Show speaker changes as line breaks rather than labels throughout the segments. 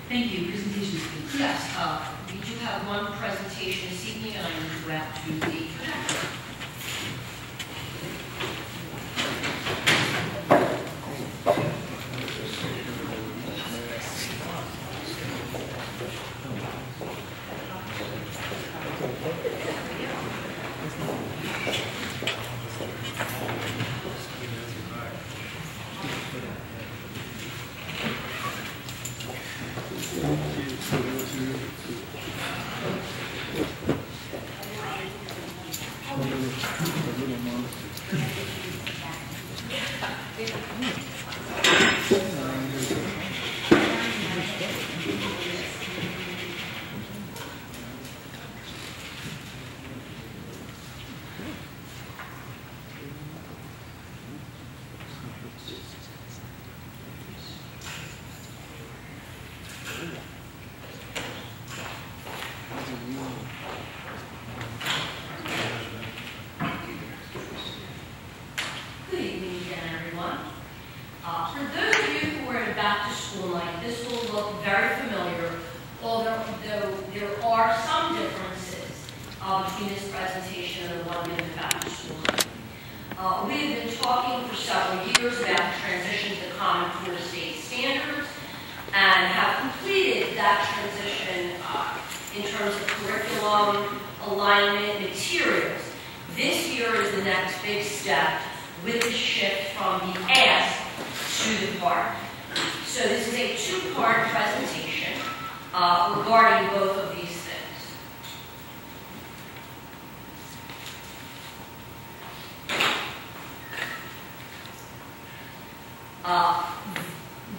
Thank you. Presentations, please. Yes, we do have one presentation this evening, and I'm going to go out to the projector.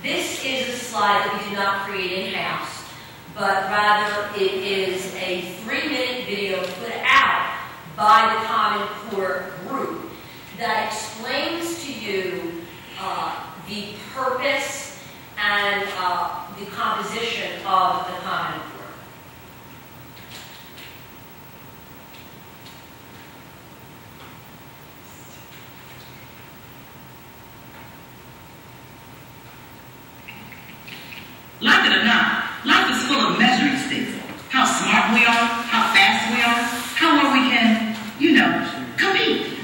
This is a slide that we did not create in-house, but rather it is a 3-minute video put out by the Common Core group that explains to you the purpose and the composition of the Common Core.
Like it or not, life is full of measuring sticks. How smart we are, how fast we are, how well we can, compete.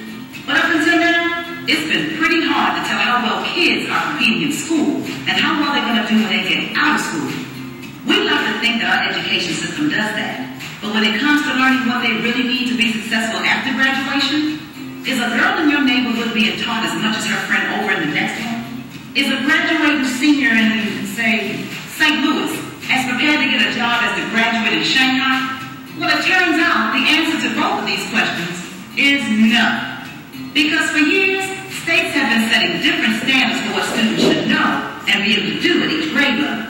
But up until now, it's been pretty hard to tell how well kids are competing in school and how well they're going to do when they get out of school. We like to think that our education system does that. But when it comes to learning what they really need to be successful after graduation, is a girl in your neighborhood being taught as much as her friend over in the next one? Is a graduating senior in, say, St. Louis as prepared to get a job as the graduate in Shanghai? Well, it turns out the answer to both of these questions is no. Because for years, states have been setting different standards for what students should know and be able to do at each grade level.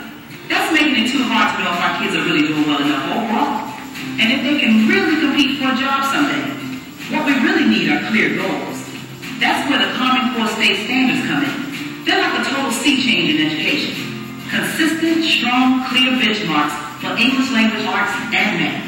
That's making it too hard to know if our kids are really doing well enough overall. And if they can really compete for a job someday. What we really need are clear goals. That's where the Common Core state standards come in. They're like a total sea change in education. Consistent, strong, clear benchmarks for English language arts and math.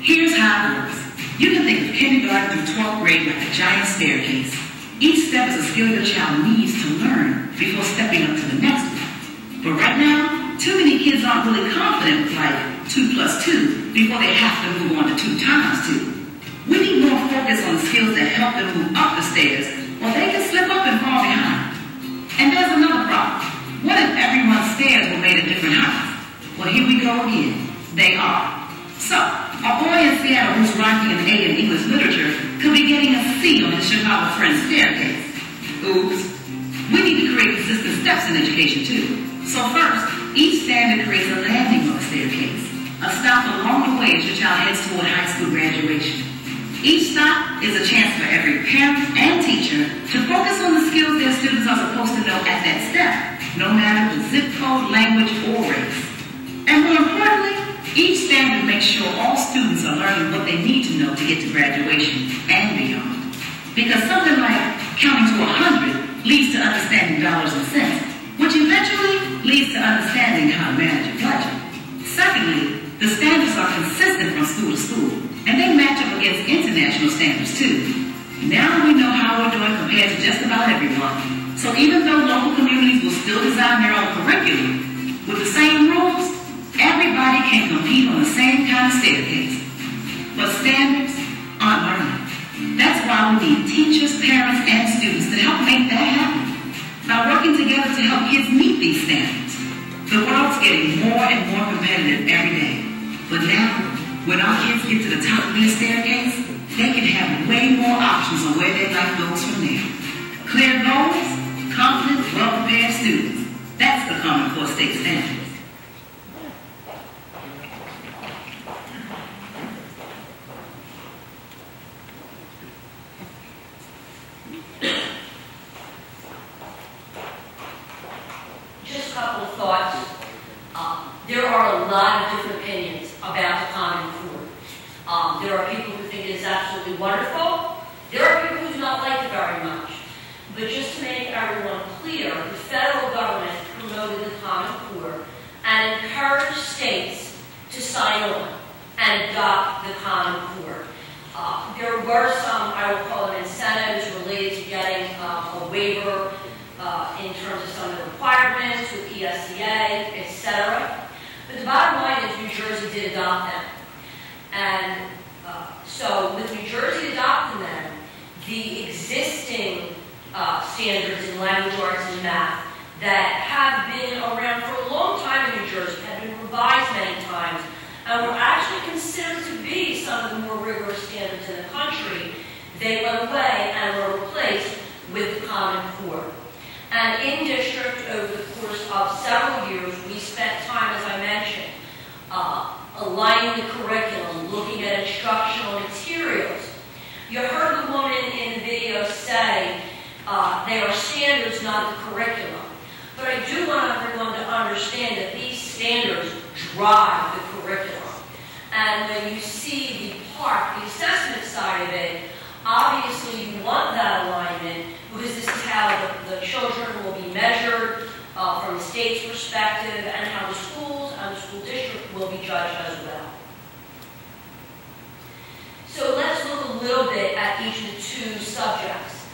Here's how it works. You can think of kindergarten through 12th grade like a giant staircase. Each step is a skill your child needs to learn before stepping up to the next one. But right now, too many kids aren't really confident with like 2 plus 2 before they have to move on to 2 times 2. We need more focus on the skills that help them move up the stairs, or they can slip up and fall behind. And there's another problem. What if everyone's stairs were made at different heights? Well, here we go again. They are. So, a boy in Seattle who's ranking an A in English literature could be getting a C on his Chicago friend's staircase. Oops. We need to create consistent steps in education too. So first, each standard creates a landing on the staircase, a stop along the way as your child heads toward high school graduation. Each stop is a chance for every parent and teacher to focus on the skills their students are supposed to know at that step, no matter the zip code, language, or race. And more importantly, each standard makes sure all students are learning what they need to know to get to graduation and beyond. Because something like counting to 100 leads to understanding dollars and cents, which eventually leads to understanding how to manage a budget. Secondly, the standards are consistent from school to school, and they match up against international standards too. Now we know how we're doing compared to just about everyone. So even though local communities will still design their own curriculum, with the same rules, everybody can compete on the same kind of staircase. But standards aren't learning. That's why we need teachers, parents, and students to help make that happen. By working together to help kids meet these standards. The world's getting more and more competitive every day. But now, when our kids get to the top of their staircase, they can have way more options on where their life goes from there. Clear goals, confident, well-prepared students. That's the Common Core State Standard.
Just a couple of thoughts. There are a lot of different opinions about the Common Core. There are people who think it is absolutely wonderful. There are people who do not like it very much. But just to make everyone clear, the federal government promoted the Common Core and encouraged states to sign on and adopt the Common Core. There were some, I will call them incentives related to getting a waiver in terms of some of the requirements with ESCA, etc. But the bottom line is New Jersey did adopt them. And so with New Jersey adopting them, the existing standards in language arts and math that have been around for a long time in New Jersey, have been revised many times, and were actually considered to be some of the more rigorous standards in the country, they went away and were replaced with the Common Core. And in district, over the course of several years, we spent time, as I mentioned, aligning the curriculum, looking at instructional materials. You heard the woman in the video say they are standards, not the curriculum. But I do want everyone to understand that these standards drive the curriculum. And when you see the assessment side of it, obviously you want that alignment because this is how the children will be measured from the state's perspective and how the schools and the school district will be judged as well. So let's look a little bit at each of the 2 subjects.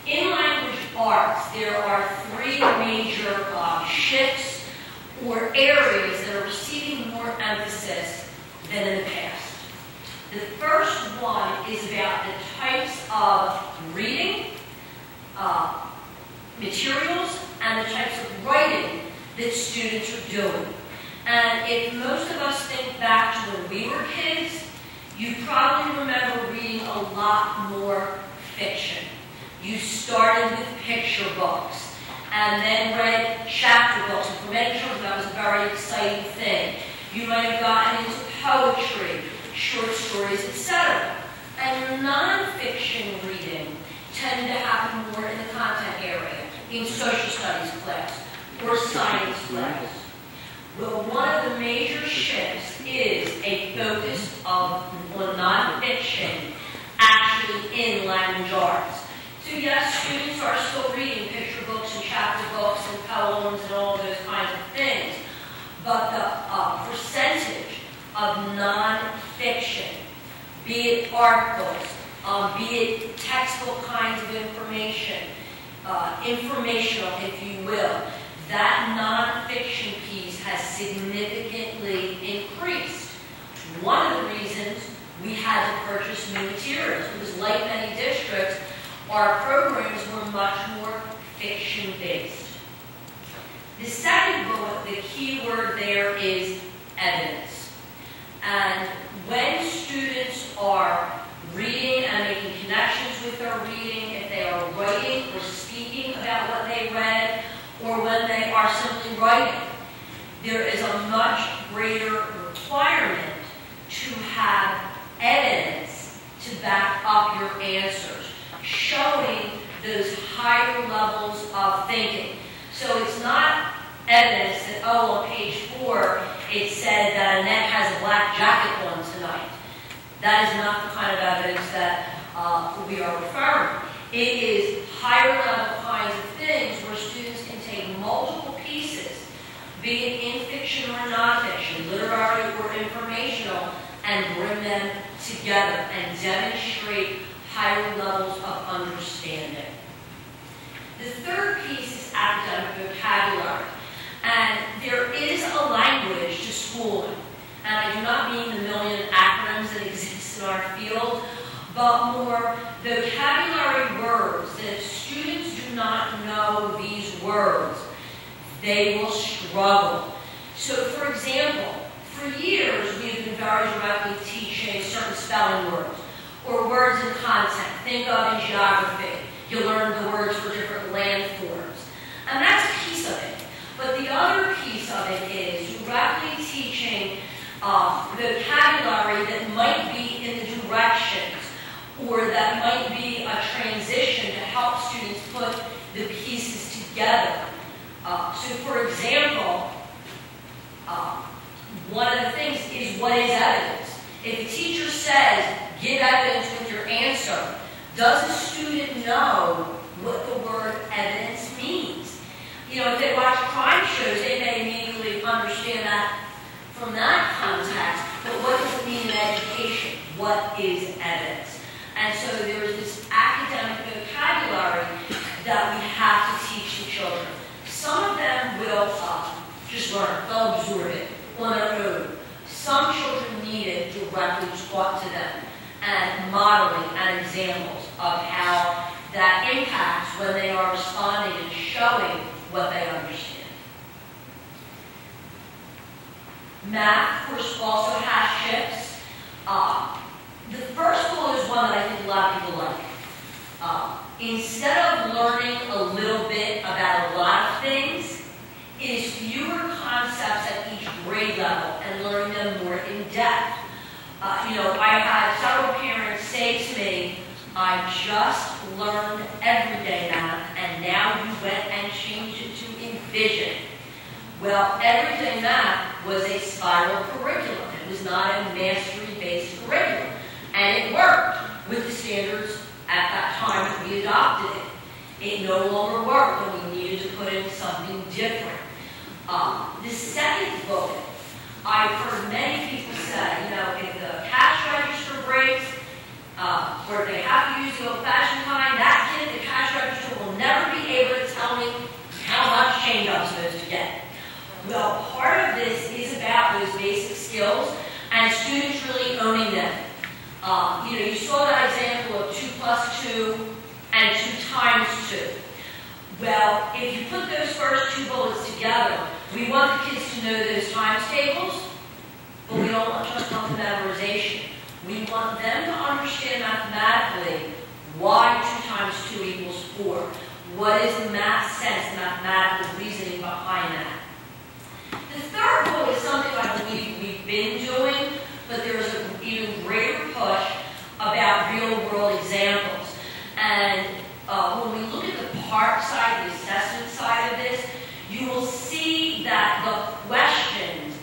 In language arts, there are 3 major shifts or areas that are receiving more emphasis than in the past. The first one is about the types of reading materials and the types of writing that students are doing. And if most of us think back to when we were kids, you probably remember reading a lot more fiction. You started with picture books and then read chapter books. And for many children, that was a very exciting thing. You might have gotten into poetry, short stories, etc. And non-fiction reading tended to happen more in the content area, in social studies class or science class. Well, one of the major shifts is a focus on non-fiction actually in language arts. So yes, students are still reading picture books and chapter books and poems poems and all those kinds of things. But the percentage of nonfiction, be it articles, be it textbook kinds of information, informational, if you will, that nonfiction piece has significantly increased. One of the reasons we had to purchase new materials, because like many districts, our programs were much more fiction-based. The second bullet, the key word there is evidence. And when students are reading and making connections with their reading, if they are writing or speaking about what they read, or when they are simply writing, there is a much greater requirement to have evidence to back up your answers, showing those higher levels of thinking. So it's not evidence that, oh, on page 4, it said that Annette has a black jacket on tonight. That is not the kind of evidence that we are referring. It is higher level kinds of things where students can take multiple pieces, be it in fiction or nonfiction, literary or informational, and bring them together and demonstrate higher levels of understanding. The third piece is academic vocabulary. And there is a language to schooling. And I do not mean the million acronyms that exist in our field, but more vocabulary words that if students do not know these words, they will struggle. So for example, for years we have been very directly teaching certain spelling words or words in content. Think of in geography, you learn the words for different landforms. And that's a piece of it. But the other piece of it is directly teaching vocabulary that might be in the directions or that might be a transition to help students put the pieces together. So for example, one of the things is what is evidence? If a teacher says, give evidence with your answer, does a student know what the word evidence means? You know, if they watch crime shows, they may immediately understand that from that context, but what does it mean in education? What is evidence? And so there is this academic vocabulary that we have to teach the children. Some of them will just learn, they'll absorb it on their own. Some children need it directly taught to them, and modeling and examples of how that impacts when they are responding and showing what they understand. Math, of course, also has shifts. The first goal is one that I think a lot of people like. Instead of learning a little bit about a lot of things, it is fewer concepts at each grade level and learning them more in depth. You know, I had several parents say to me, I just learned everyday math and now you went and changed it to envision. Well, everyday math was a spiral curriculum. It was not a mastery-based curriculum. And it worked with the standards at that time that we adopted it. It no longer worked and we needed to put in something different. The second bullet, I've heard many people say, you know, if the cash register breaks, or if they have to use the old-fashioned kind, that kid at the cash register will never be able to tell me how much change I'm supposed to get. Well, part of this is about those basic skills and students really owning them. You know, you saw that example of 2 plus 2 and 2 times 2. Well, if you put those first 2 bullets together, we want the kids to know those times tables, but we don't just want the memorization. We want them to understand mathematically why 2 times 2 equals 4. What is the math sense, mathematical reasoning behind that? The third bullet is something I believe we've been doing, but there's an even greater push about real-world examples. And when we look at the part side, the assessment side of this, you will see that the questions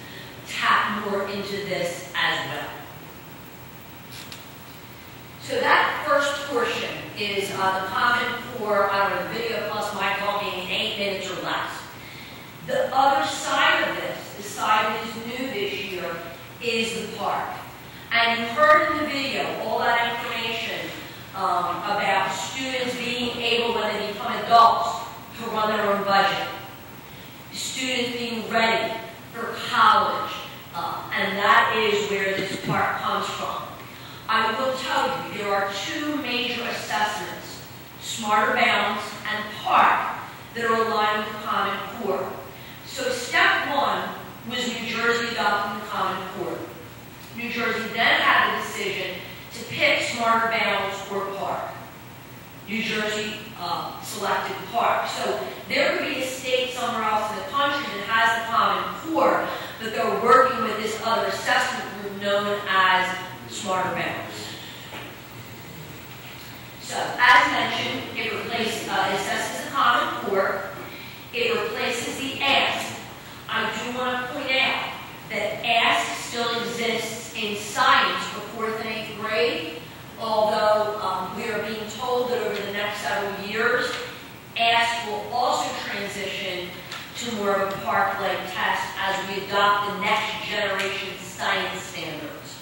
tap more into this as well. So that first portion is the Common Core, I don't know, video plus my talking in 8 minutes or less. The other side of this, the side that is new this year, is the park. And you heard in the video all that information about students being able, when they become adults, to run their own budget. Students being ready for college, and that is where this park comes from. I will tell you, there are two major assessments, Smarter Bounds and Park, that are aligned with the Common Core. So step one was New Jersey adopting the Common Core. New Jersey then had the decision to pick Smarter Bounds or Park. New Jersey selected Park. So there could be a state somewhere else in the country that has the Common Core, but they're working with this other assessment group known as Smarter Bounds. So, as mentioned, it assesses the Common Core. It replaces the ASK. I do want to point out that ASK still exists in science for 4th and 8th grade, although we are being told that over the next several years, ASK will also transition to more of a park-like test as we adopt the next generation science standards.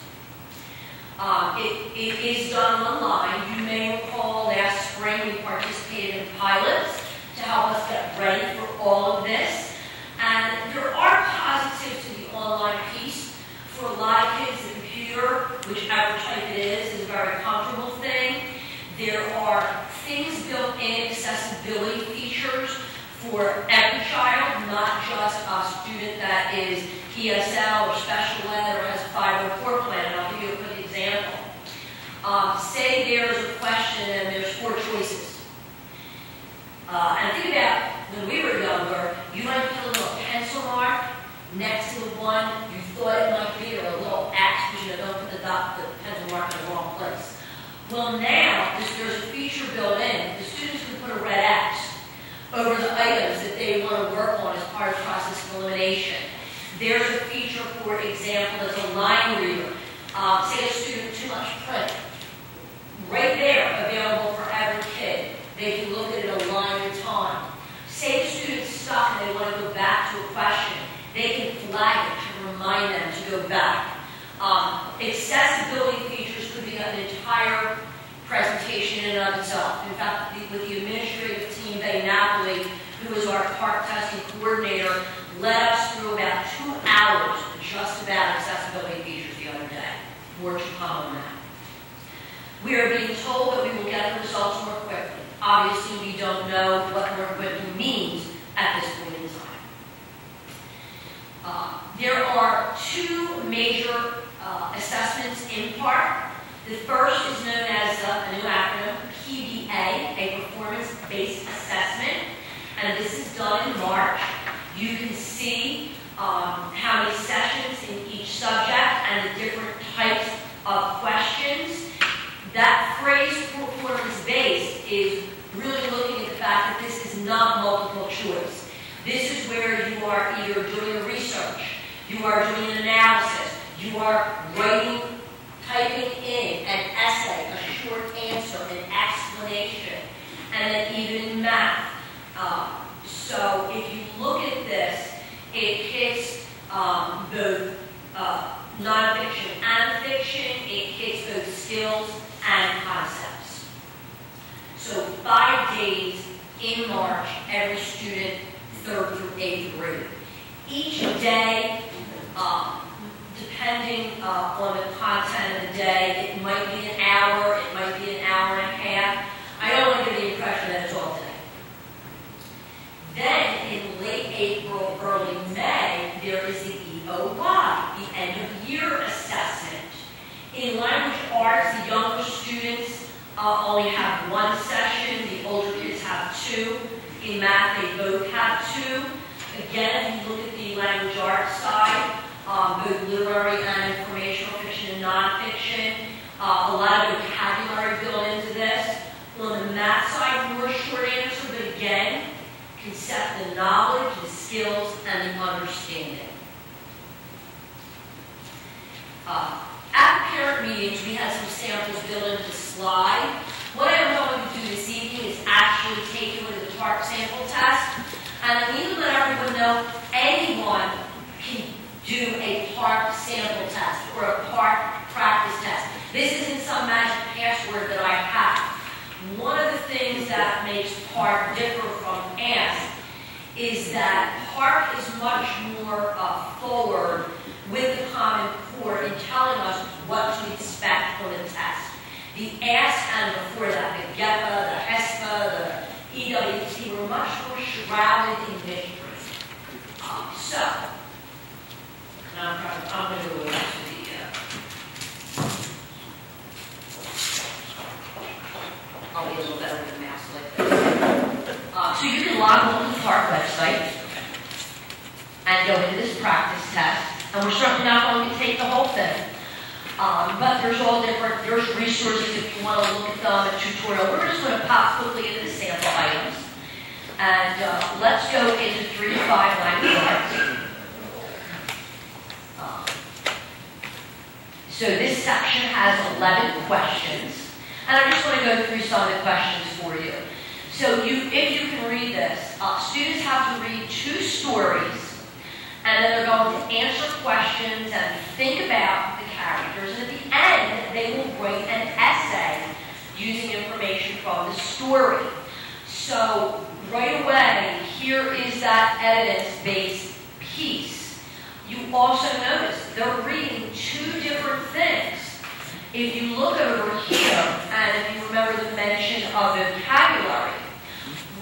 It is done online. You may recall last spring we participated in pilots to help us get ready for all of this. And there are positives to the online piece. For a lot of kids, the computer, whichever type it is a very comfortable thing. There are things built in, accessibility features for every child, not just a student that is ESL or special ed or has a 504 plan. And I'll give you a quick example. Say there's a question and there's 4 choices. And think about when we were younger, you might put a little pencil mark next to the one you thought it might be, or a little X, because you don't put the pencil mark in the wrong place. Well, now there's a feature built in. The students can put a red X over the items that they want to work on as part of process of elimination. There's a feature, for example, that's a line reader. Say a student too much print. Right there, available for every kid. They can look at it a line at a time. Say the student's stuck and they want to go back to a question. They can flag it to remind them to go back. Accessibility features could be an entire presentation in and of itself. In fact, with the administrative team, Betty Napoli, who is our park testing coordinator, led us through about 2 hours just about accessibility features the other day. More to come on that. We are being told that we will get the results more quickly. Obviously, we don't know what more quickly means at this point in time. There are 2 major assessments in park. The first is known as a new acronym, PBA, a performance-based assessment, and this is done in March. You can see how many sessions in each subject and the different types of questions. That phrase, performance-based, is really looking at the fact that this is not multiple choice. This is where you are either doing a research, you are doing an analysis, you are writing, typing in an essay, a short answer, an explanation, and then even in math. So if you look at this, it hits both nonfiction and fiction. It hits both skills and concepts. So 5 days in March, every student, 3rd through 8th grade. Each day, depending on the content of the day, it might be an hour, it might be an hour and a half. I don't want to give the impression that it's all day. Then, in late April, early May, there is the BOE, the end of year assessment. In language arts, the younger students only have 1 session, the older kids have 2. In math, they both have 2. Again, if you look at the language arts side, both literary and informational fiction and nonfiction, a lot of vocabulary built into this. On the math side, more short answer, but again, concept the knowledge, the skills, and the understanding. At the parent meetings, we had some samples built into the slide. What I'm going to do this evening is actually take you into the park sample test, and I need to let everyone know do a part sample test or a part practice test. This isn't some magic password that I have. One of the things that makes PARC differ from ASK is that PARC is much more forward with the Common Core in telling us what to expect from the test. The ASK and before that, the GEPA, the HESPA, the EWT were much more shrouded in mystery. I'm going to go back to the I'll be a little better with the mouse like this. So you can log on to the PARC website and go into this practice test. And we're certainly not going to take the whole thing. But there's resources if you want to look at them, a tutorial. We're just going to pop quickly into the sample items. And let's go into 3 to 5 language arts. So this section has 11 questions. And I just want to go through some of the questions for you. So if you can read this, students have to read 2 stories, and then they're going to answer questions and think about the characters. And at the end, they will write an essay using information from the story. So right away, here is that evidence-based piece. You also notice they're reading 2 different things. If you look over here, and if you remember the mention of vocabulary,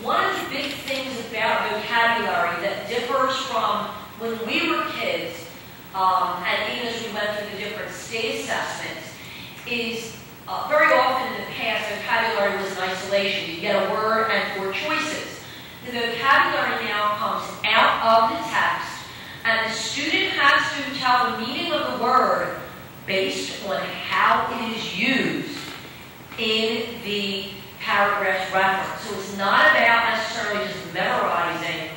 one of the big things about vocabulary that differs from when we were kids, and even as we went through the different state assessments, is very often in the past, vocabulary was in isolation. You get a word and 4 choices. The vocabulary now comes out of the text, and the student has to tell the meaning of the word based on how it is used in the paragraph's reference. So it's not about necessarily just memorizing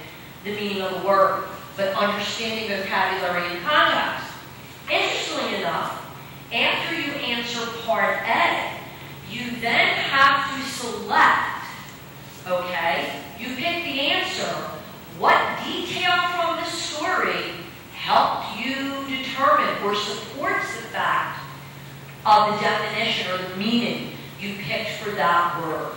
the meaning of the word, but understanding vocabulary in context. Interestingly enough, after you answer part A, you then have to select, okay, you pick the answer, what detail from the story helped you determine or supports the fact of the definition or the meaning you picked for that word.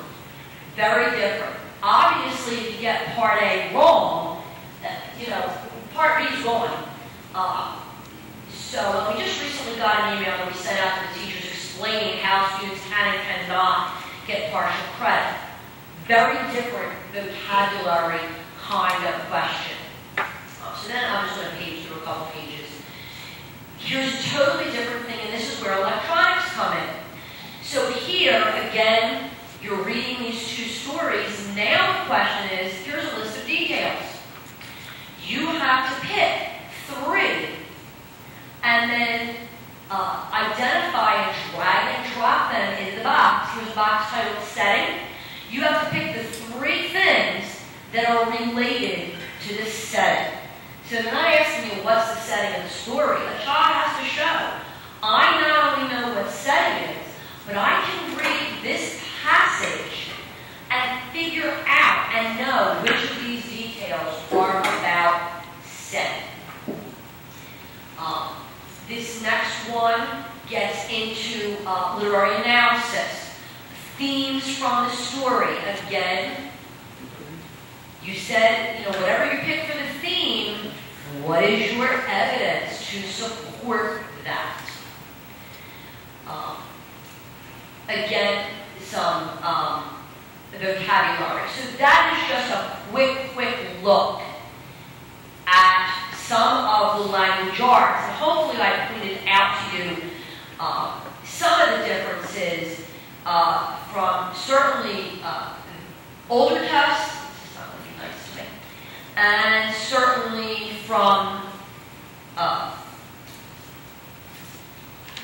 Very different. Obviously, if you get part A wrong, part B is gone. So we just recently got an email that we sent out to the teachers explaining how students can and cannot get partial credit. Very different vocabulary kind of question. So then I'm just going to page through a couple pages. Here's a totally different thing, and this is where electronics come in. So here, again, you're reading these 2 stories. Now the question is, here's a list of details. You have to pick 3, and then identify and drag and drop them into the box. Here's a box titled Setting. You have to pick the 3 things that are related to this setting. So they're not asking you what's the setting of the story. A child has to show, I not only know what setting is, but I can read this passage and figure out and know which of these details are about setting. This next one gets into literary analysis. Themes from the story. Again, you said, whatever you pick for the theme, what is your evidence to support that? Again, some vocabulary. So that is just a quick look at some of the language arts. And hopefully I pointed out to you some of the differences from certainly older tests, it's not looking nice to me, and certainly from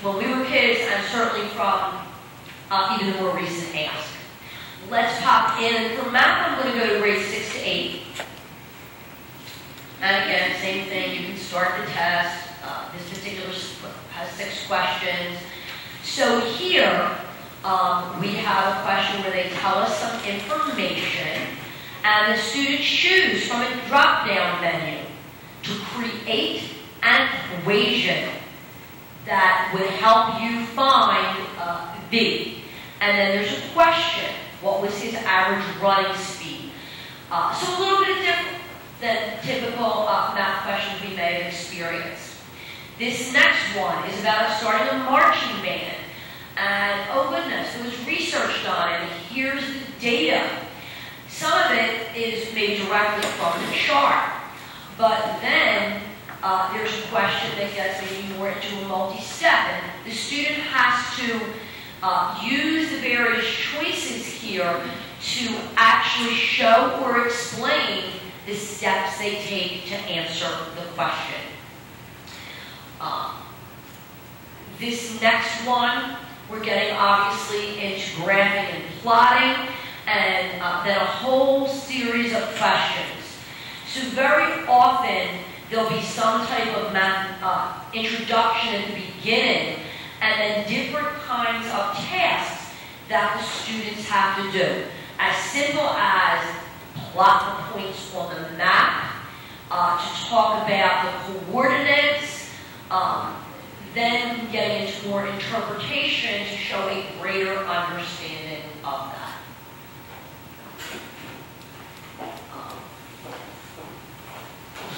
when we were kids, and certainly from even the more recent ask. Let's pop in. For math, I'm going to go to grades 6 to 8. And again, same thing. You can start the test. This particular has 6 questions. So here, we have a question where they tell us some information, and the students choose from a drop-down menu to create an an equation that would help you find B. And then there's a question. What was his average running speed? So a little bit different than typical math questions we may have experienced. This next one is about starting a marching band. And oh goodness, there was research done, and here's the data. Some of it is made directly from the chart. But then there's a question that gets maybe more into a multi-step. And the student has to use the various choices here to actually show or explain the steps they take to answer the question. This next one, we're getting obviously into graphing and plotting, and then a whole series of questions. So very often, there'll be some type of math introduction at the beginning, and then different kinds of tasks that the students have to do. As simple as plot the points on the map, to talk about the coordinates, then getting into more interpretation to show a greater understanding of that.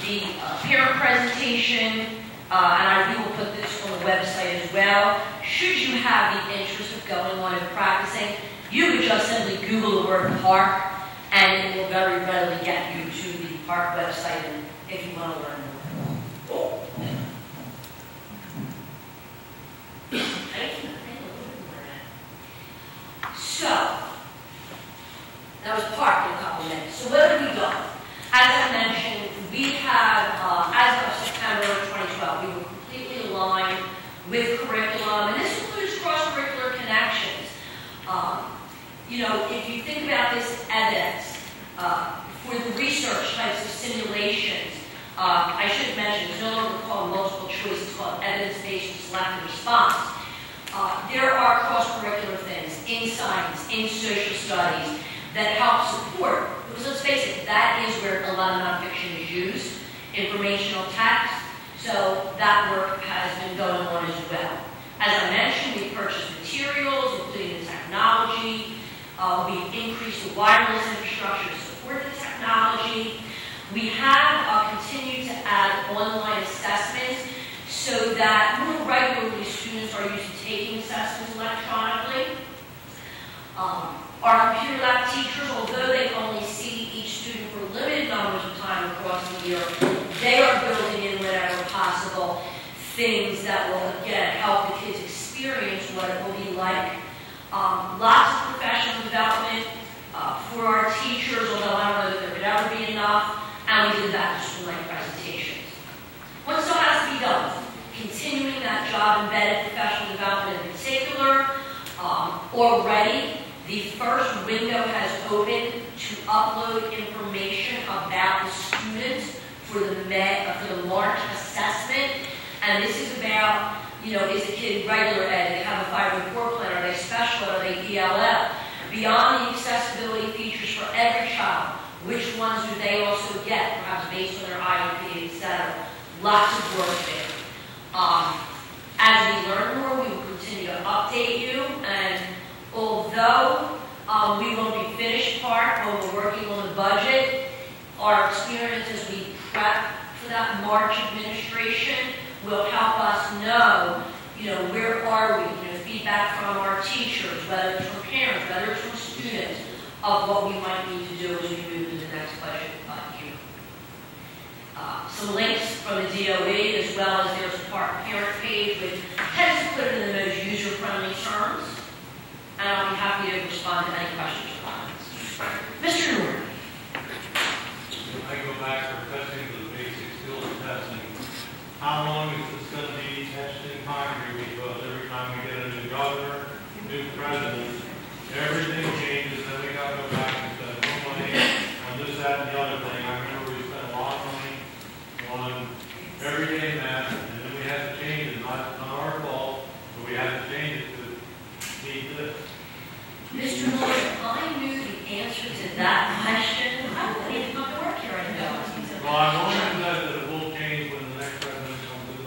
The parent presentation, and we will put this on the website as well. Should you have the interest of going on and practicing, you could just simply Google the word park, and it will very readily get you to the park website if you want to learn more. So, that was park in a couple minutes. So what have we done? As I mentioned, we have, as of September 2012, we were completely aligned with curriculum, and this includes cross-curricular connections. You know, if you think about this evidence for the research types of simulations, I should mention, it's no longer called multiple choice, it's called evidence-based selective response. There are cross-curricular things in science, in social studies, that help support, because let's face it, that is where a lot of nonfiction is used, informational text, so that work has been going on as well. As I mentioned, we purchased materials, including the technology, we've increased the wireless infrastructure to support the technology. We have continued to add online assessments so that more regularly students are used to taking assessments electronically. Our computer lab teachers, although they only see each student for limited numbers of time across the year, they are building in whenever possible things that will, again, help the kids experience what it will be like. Lots of professional development for our teachers, although I don't know that there could ever be enough, and we did that in school-night presentations. What still has to be done? Continuing that job-embedded professional development in particular. Already, the first window has opened to upload information about the students for the March assessment. And this is about, you know, is the kid regular ed? Do they have a 504 plan? Are they special? Are they ELL? Beyond the accessibility features for every child, which ones do they also get, perhaps based on their IEP, etc. Lots of work there. As we learn more, we will continue to update you, and although we won't be finished part when we're working on the budget, our experience as we prep for that March administration will help us know, you know, where are we, you know, feedback from our teachers, whether it's from parents, whether it's from students, of what we might need to do as we move to the next budget year. Some links from the DOE, as well as there's a parent page, which tends to put it in the most user-friendly terms. And I'll be happy to respond to any questions or comments. Mr. Newell.
I go back to testing the basic skills testing. How long is this going to be testing time here? Because every time we get a new governor, new president, everything changes, then we got to go back and spend more money on this, that, and the other thing. I remember we spent a lot of money on everyday math, and then we had to change it. Not our fault, but we had to change it to meet this.
Mr. Miller, I knew the answer to that question. I wouldn't even come to work here anymore.
Well, I'm wondering that it will change when the next president comes in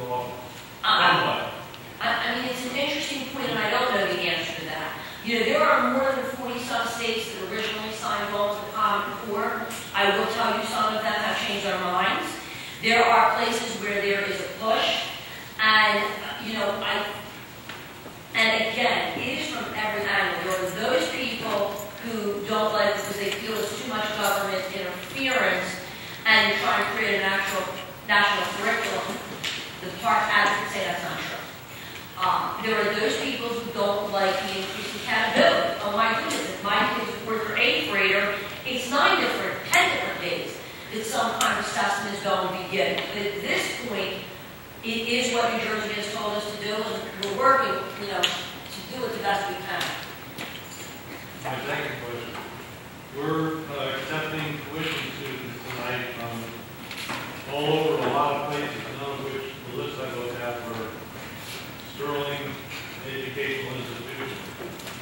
There are places where there is a push, and, and again, it is from every angle. There are those people who don't like it because they feel it's too much government interference, and you're trying to create a national curriculum. The park advocates say that's not true. There are those people who don't like the increased accountability. Oh my goodness, if my kid is a 4th or 8th grader, it's 10 different days that some kind of assessment is going to be given. But at this point, it is what New Jersey has told us to do, and we're working, to do it the best we can.
My second question. We're accepting tuition students tonight from all over a lot of places, none of which the list I looked at were Sterling Educational Institutions.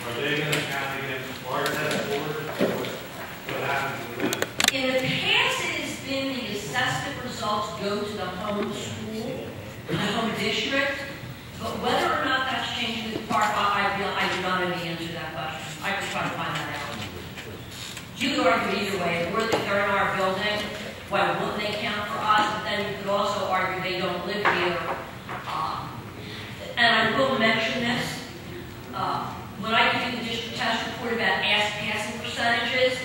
Are they going to count against our test board? What happens with them?
In the past, it has been the assessment results go to the home school, the home district, but whether or not that's changing the park, I do not know the answer to that question. I could try to find that out. You could argue either way. If they're in our building, why wouldn't they count for us? But then you could also argue they don't live here. And I will mention this. When I do the district test report about passing percentages,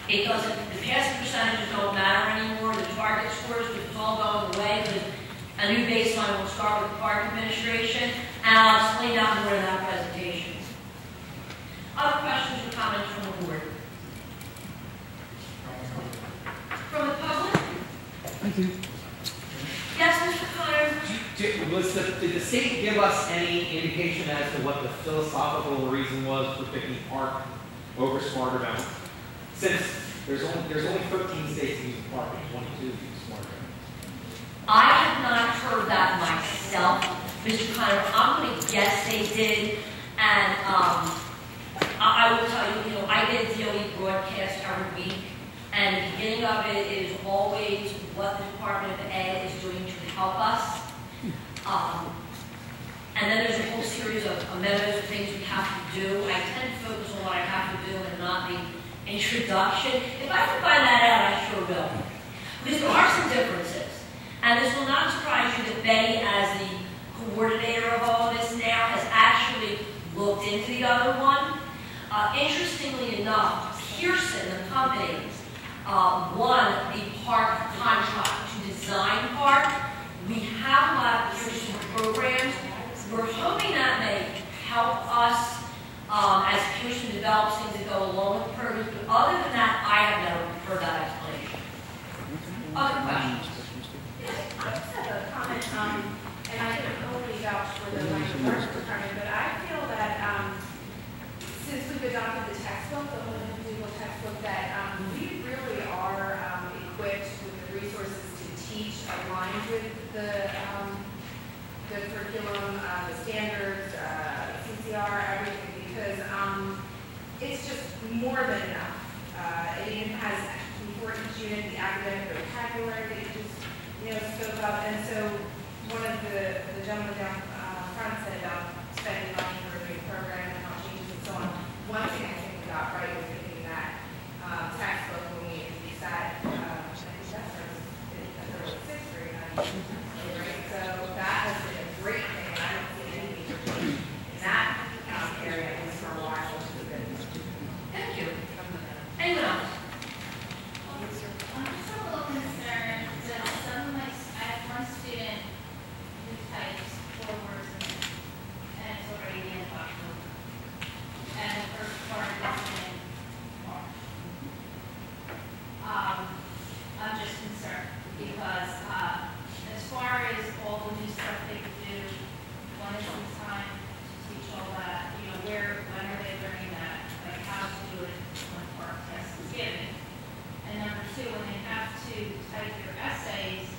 it doesn't, the passing percentages don't matter anymore. The target scores, which is all going away, because a new baseline will start with the park administration, and I'll explain that more in that presentation. Other questions or comments from the board? From the public?
Thank you.
Yes, Mr. Connor?
Did the state give us any indication as to what the philosophical reason was for picking park over smarter balance? Since there's only 13 states using park and 22 use smarter balance.
I have not heard that myself, Mr. Connor. I'm going to guess they did, and I will tell you, I get a DOE broadcast every week, and the beginning of it is always what the Department of Ed is doing to help us. And then there's a whole series of memos and things we have to do. I tend to focus on what I have to do and not the introduction. If I can find that out, I sure will. Because there are some differences. And this will not surprise you that Betty, as the coordinator of all this now, has actually looked into the other one. Interestingly enough, Pearson, the company, won the park contract to design park. We have a lot of Pearson programs. We're hoping that may help us as Pearson develops things that go along with programs. But other than that, I have never heard that explanation. Other questions?
I just have a comment, and I didn't totally vouch for the language arts department, but I feel that since we've adopted the textbook, the whole individual textbook, that we really are equipped with the resources to teach aligned with the curriculum, the standards, CCR, everything, because it's just more than enough. It even has, for each unit, the academic vocabulary that you just spoke up. And so one of the gentlemen down front said about spending money for a new program and how it changes and so on. One thing I think we got right was thinking that textbook when we introduced that, I think that starts in the 6th grade, right? So that has been a great thing, and I don't see any major change in that area, at least for a while, which is good.
Thank you. Anyone else?
I'm just a little concerned that I have one student who types 4 words and it's already the end of October. And the first part is in March. I'm just concerned because as far as all the new stuff they could do, one is the time to teach all that, when are they learning that, like how to do it when the park test is given. And number 2, when they have to type their essays,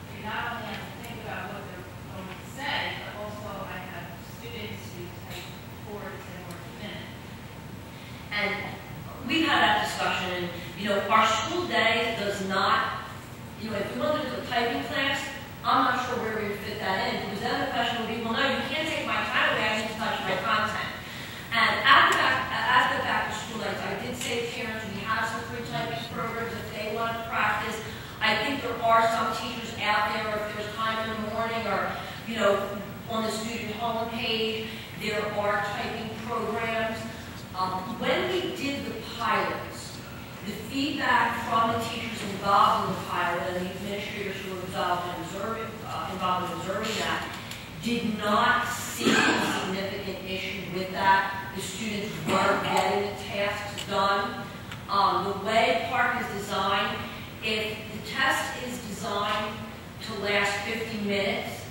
they not only have to think about what they're going to say, but also I have students who type 4 to 10 words a minute.
And we've had that discussion, and our school day does not, if we want to do a typing class, I'm not sure where we would fit that in, because then the question would be, well, no, you can't take my time away, I need to touch my content. And at the back to school days, I did say to parents, we have some free typing programs if they want to practice. I think there are some teachers out there, or if there's time in the morning, or, you know, on the student homepage, there are typing programs. When we did the pilots, the feedback from the teachers involved in the pilot and the administrators who were involved in observing that did not see a significant issue with that. The students were getting the tasks done. The way PARC is designed, if the test is designed to last 50 minutes,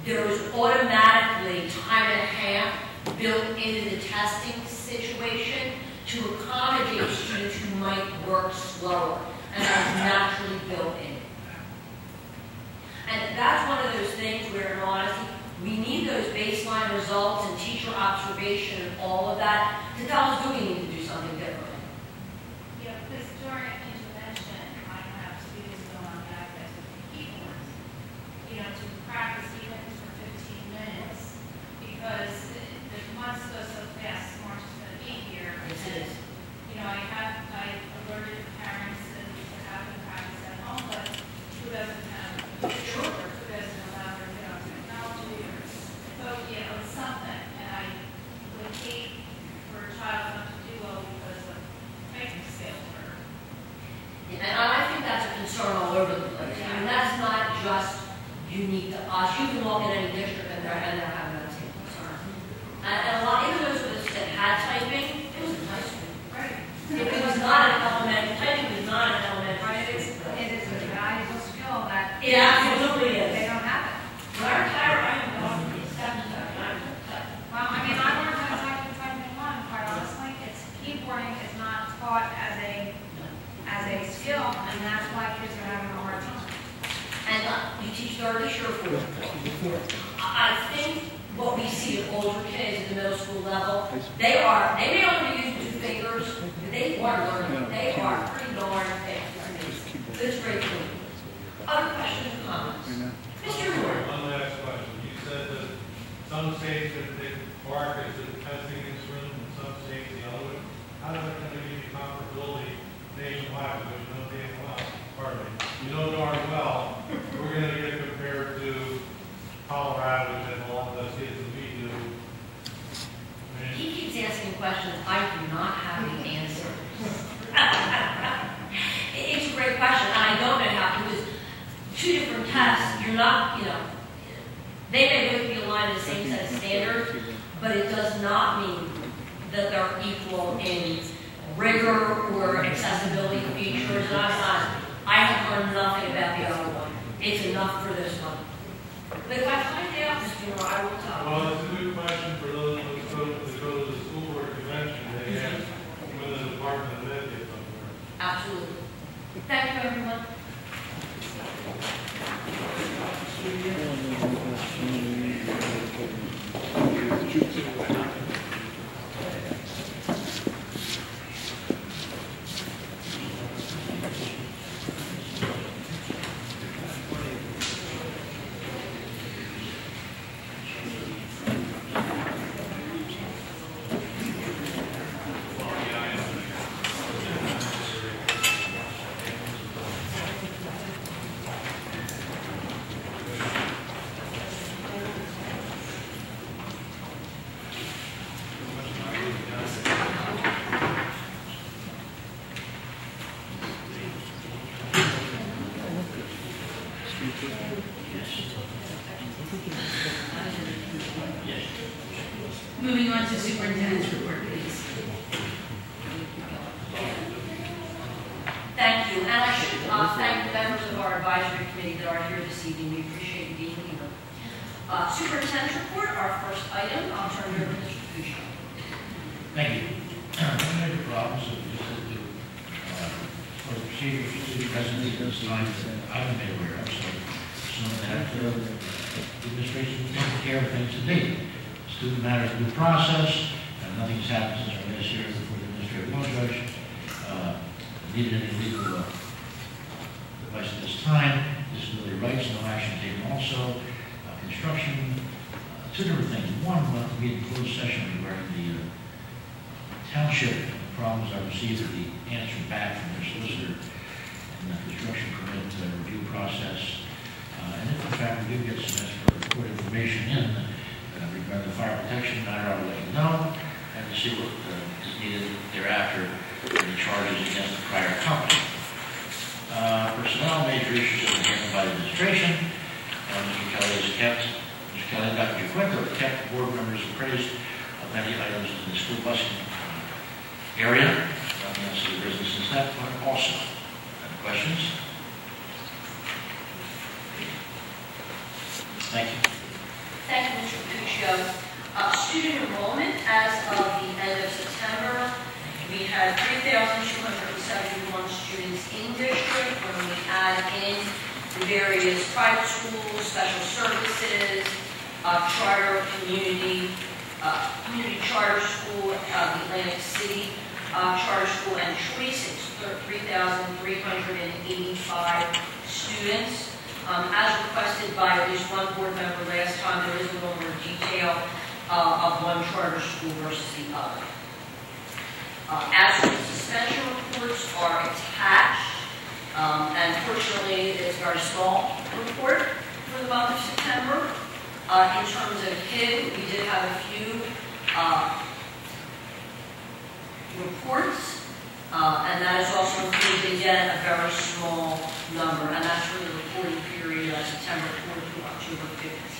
there is automatically time and a half built into the testing situation to accommodate students who might work slower, and that's naturally built in. And that's one of those things where, in honesty, we need those baseline results and teacher observation and all of that to tell us, do we need to do something different?
Yeah, because during intervention, I have students go on back as keyboards, you know, to practice even for 15 minutes, because the months go so fast, March is going to be here.
Yes, it is.
You know, I alerted parents to have them practice at home, but who doesn't have a computer, or who doesn't allow their kid on technology, or so, you know, it's something. And I would hate for a child not to do well because of typing skills or.
And I think that's a concern all over the place. I mean, that's not just unique to us. You can walk in any district and they're having that same concern. And a lot, even those of us that had typing, it was in high school.
Right.
It was not an element, typing was not an element.
It is a valuable skill that
It absolutely is.
they don't have it.
When I retire, I am going to be 7 times.
Well, I mean, I learned how to type in typing one, quite honestly. It's keyboarding is not taught as a skill, and that's why kids are having a hard time.
And you teach the already sure for it. I think what we see of older kids at the middle school level, they may only use 2 fingers, but they are learning. They are pretty darn fast. It's great. Other questions or comments? Mr. Moore.
One last question. You said that some states that they PARC as a testing instrument, and some states the other way. How does that kind of give you comparability nationwide? Because you know damn well, pardon me, you know darn well, we're going to get compared to Colorado, which has a lot less kids than we do. I mean,
He keeps asking questions. I do not have the answer. It's a great question, and I don't know how, because 2 different tests, you're not, you know, they may both be aligned to the same set of standards, but it does not mean that they're equal in rigor or accessibility features. And I'm honest, I have learned nothing about the other one. It's enough for this one. But if I find out, Mr. Moore, I will tell you.
well, it's a good question for those that go to the school board convention. They ask when the Department of Ed gets up there.
Absolutely. Thank you, everyone.
Moving on to superintendent's report, please.
Thank you. And I should thank the members of our advisory committee that are here this evening. We appreciate you being here. Superintendent's report, our first item. I'll turn it over to Mr. Fuchs.
Thank you. One major problem is for the procedure for city president this time that I've been aware of, so that the administration is taking care of things to date. Student matters due process, and nothing's happened since our last hearing before the administrative law judge. Needed any legal advice at this time. Disability rights, no action taken also. Construction, 2 different things. One, we'll have to be in closed session regarding the Township problems I received at the answer back from their solicitor in the construction permit review process. do get some expert information in regarding the fire protection matter, I will let you know, and to see what is needed thereafter for the charges against the prior company. Personnel, major issues have been handled by the administration. Mr. Kelly has kept, Mr. Kelly, Dr. Quinto, kept board members appraised of many items in the school busing area. Nothing else to the business since that point also. Any questions? Thank you.
Thank you, Mr. Puccio. Student enrollment as of the end of September, we had 3,271 students in district. When we add in the various private schools, special services, charter community charter school, Atlantic City charter school, and choice, it's 3,385 students. As requested by at least one board member last time, there is a little more detail of one charter school versus the other. As for the suspension reports are attached, and fortunately it's a very small report for the month of September. In terms of KID, we did have a few reports, and that is also included again a very small number, and that's for the reporting period of September 4th to October 15th.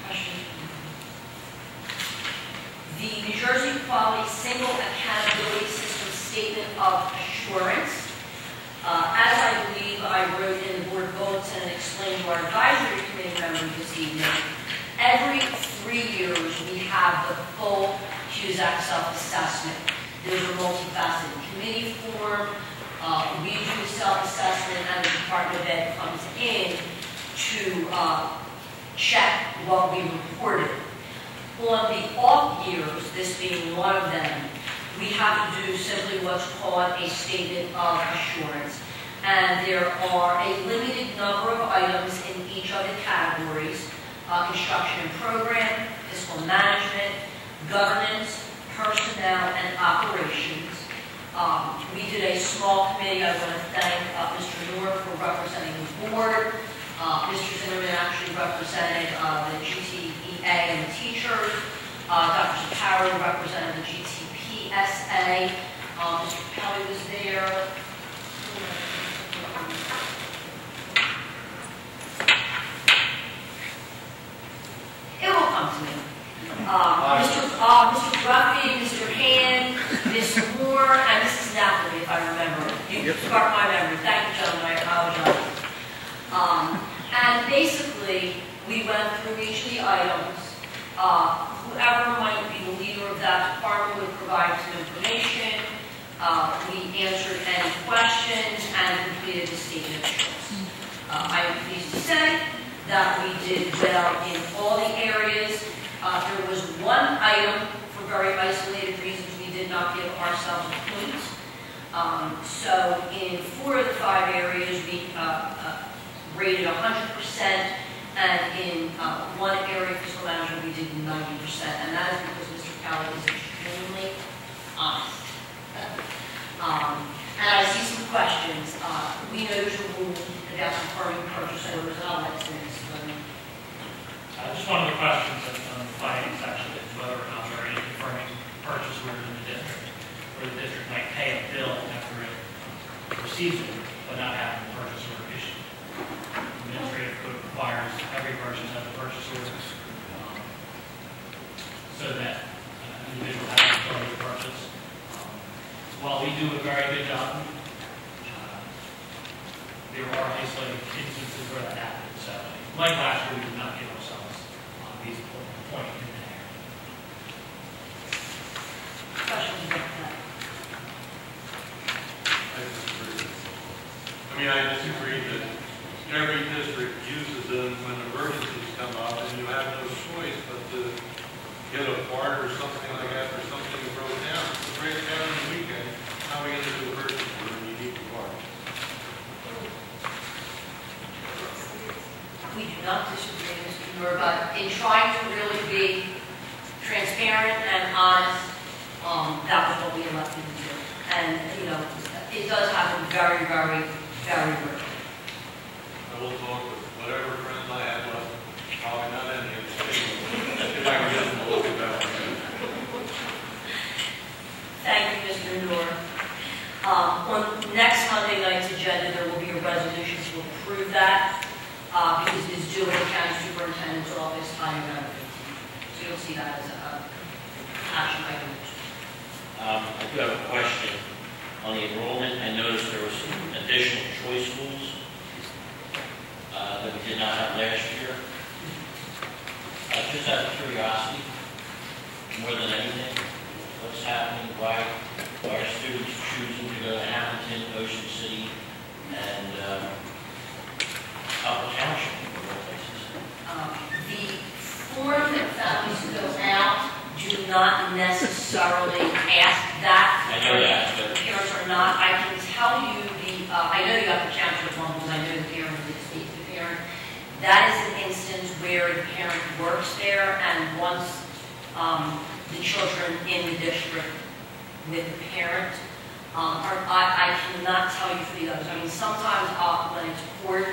Questions? The New Jersey Quality Single Accountability System Statement of Assurance. As I believe I wrote in the board bulletin and explained to our advisory committee members this evening, every 3 years we have the full CUSAC self-assessment. There's a multifaceted committee form. We do the self-assessment, and the Department of Ed comes in to check what we reported. On the off years, this being one of them, we have to do simply what's called a statement of assurance. And there are a limited number of items in each of the categories: construction and program, fiscal management, governance, personnel, and operations. We did a small committee. I want to thank Mr. Noor for representing the board. Mr. Zimmerman actually represented the GTEA and the teachers. Dr. Shapiro represented the GTPSA. Mr. Kelly was there. It will come to me. Mr. Ruffy, Mr. Hand, Ms. Moore, and Mrs. Napoli, if I remember. You sparked my memory. Thank you, gentlemen. I apologize. And basically, we went through each of the items. Whoever might be the leader of that department would provide some information. We answered any questions and completed the statement of assurance. I am pleased to say that we did well in all the areas. There was one item, for very isolated reasons, we did not give ourselves a point. So in 4 of the 5 areas, we rated 100%, and in one area, fiscal management, we did 90%, and that is because Mr. Kelly is extremely honest. And I see some questions. We know there's a rule about confirming purchase orders, and I'll let Tim explain.
Just one of the questions on the finance section is whether or not there are any confirming purchase orders in the district, where the district might pay a bill after it receives it, but not have the purchase order issued. Administrative code requires every purchase has a purchase order, so that an individual has to confirm the purchase. While we do a very good job, there are isolated instances where that happens. So, like last year, we did not give ourselves these points in there.
Questions about that?
I disagree that every district uses them when emergencies come up, and you have no choice but to get a part or something like that, or something that broke down. If it breaks down on the weekend, how are we going to do a purchase order when you need the part?
We do not disagree, Mr. Noor, but in trying to really be transparent and honest, that was what we elected to do. And, it does happen very, very, very rarely.
I will talk with
approve that, because it is due in the county superintendent's office by November 15th. So you'll see that as a action item.
I do have a question on the enrollment. I noticed there were some additional choice schools that we did not have last year. Just out of curiosity, more than anything, what's happening? Why are students choosing to go to Hamilton, Ocean City, and Upper Township, of all places?
The form that families fill out do not necessarily ask that.
I know that, but
Parents are not. I can tell you I know you have the Township one because I know the parent did speak to the parent. That is an instance where the parent works there and wants the children in the district with the parent. I cannot tell you for the others. I mean, sometimes when it's court,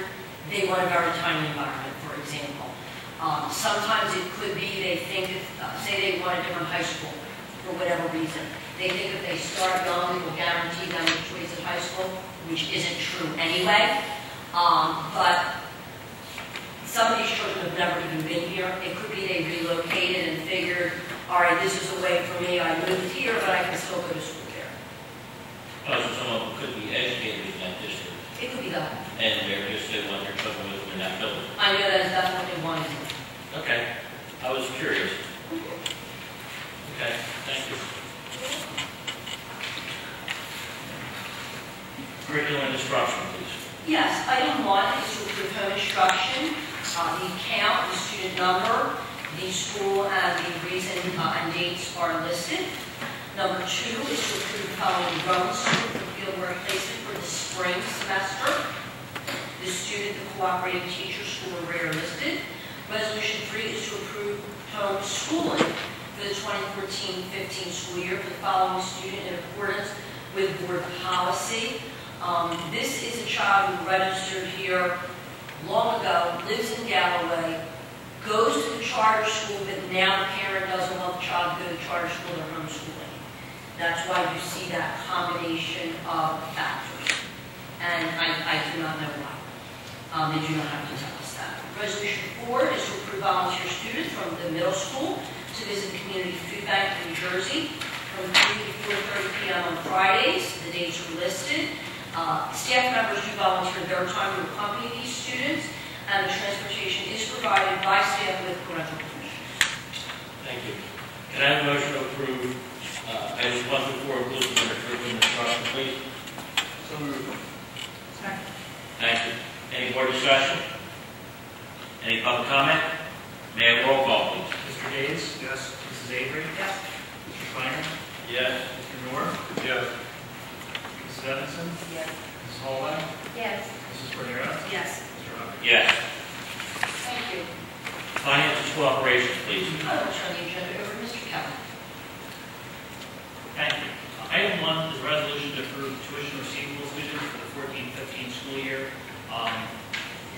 they want a very tiny environment, for example. Sometimes it could be they think, say they want a different high school for whatever reason. They think if they start young, it will guarantee them a choice at high school, which isn't true anyway. But some of these children have never even been here. It could be they relocated and figured, all right, this is a way for me. I moved here, but I can still go to school there.
oh, so some of them could be educated in that district,
It could be that.
and they want their children with them in that building.
I know that is definitely one.
Okay, I was curious. Okay, thank you.
Curriculum and instruction, please.
Yes, item 1 is to approve home instruction, the count, the student number, the school, and the reason and dates are listed. Number 2 is to approve following enrollment student for fieldwork placement for the spring semester. The student, the cooperating teacher, school, and grade are listed. Resolution 3 is to approve home schooling for the 2014-15 school year for the following student in accordance with board policy. This is a child who registered here long ago, lives in Galloway, goes to the charter school, but now the parent doesn't want the child to go to charter school, they're homeschooling. That's why you see that combination of factors. And I do not know why. They do not have to tell us that. Resolution 4 is to approve volunteer students from the middle school to visit the Community Food Bank in New Jersey from 3 to 4:30 p.m. on Fridays. The dates are listed. Staff members do volunteer their time to accompany these students, and the transportation is provided by staff with parental permission.
Thank you. Can I have a motion to approve items 1 through 4 inclusive of the curriculum instruction, please?
So moved.
Thank you. Any more discussion? Any public comment? May I have roll call, please?
Mr. Hayes? Yes. Mrs. Avery?
Yes.
Mr. Kleiner?
Yes.
Mr. Noor?
Yes.
Mrs. Evans?
Yes.
Mrs. Hallway?
Yes.
Mrs. Cordero?
Yes.
Mr. Hubbard?
Yes.
Thank you.
Finance and school operations, please.
I will turn the agenda over to Mr. Kelly.
Thank you. Item 1 is a resolution to approve tuition receivable students for the 14-15 school year.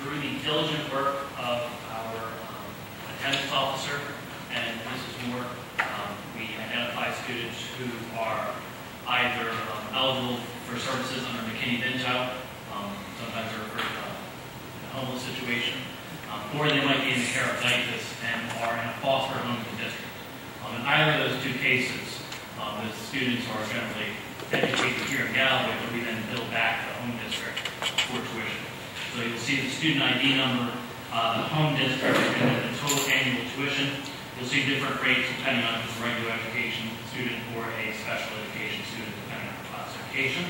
Through the diligent work of our attendance officer and Mrs. Moore, we identify students who are either eligible for services under McKinney-Vento, sometimes they're referred to in a homeless situation, or they might be in the care of ISIS and are in a foster home in the district. In either of those two cases, the students are generally educated here in Galloway, but we then bill back the home district for tuition. So you'll see the student ID number, the home district, and then the total annual tuition. You'll see different rates depending on if it's a regular education student or a special education student, depending on the classification.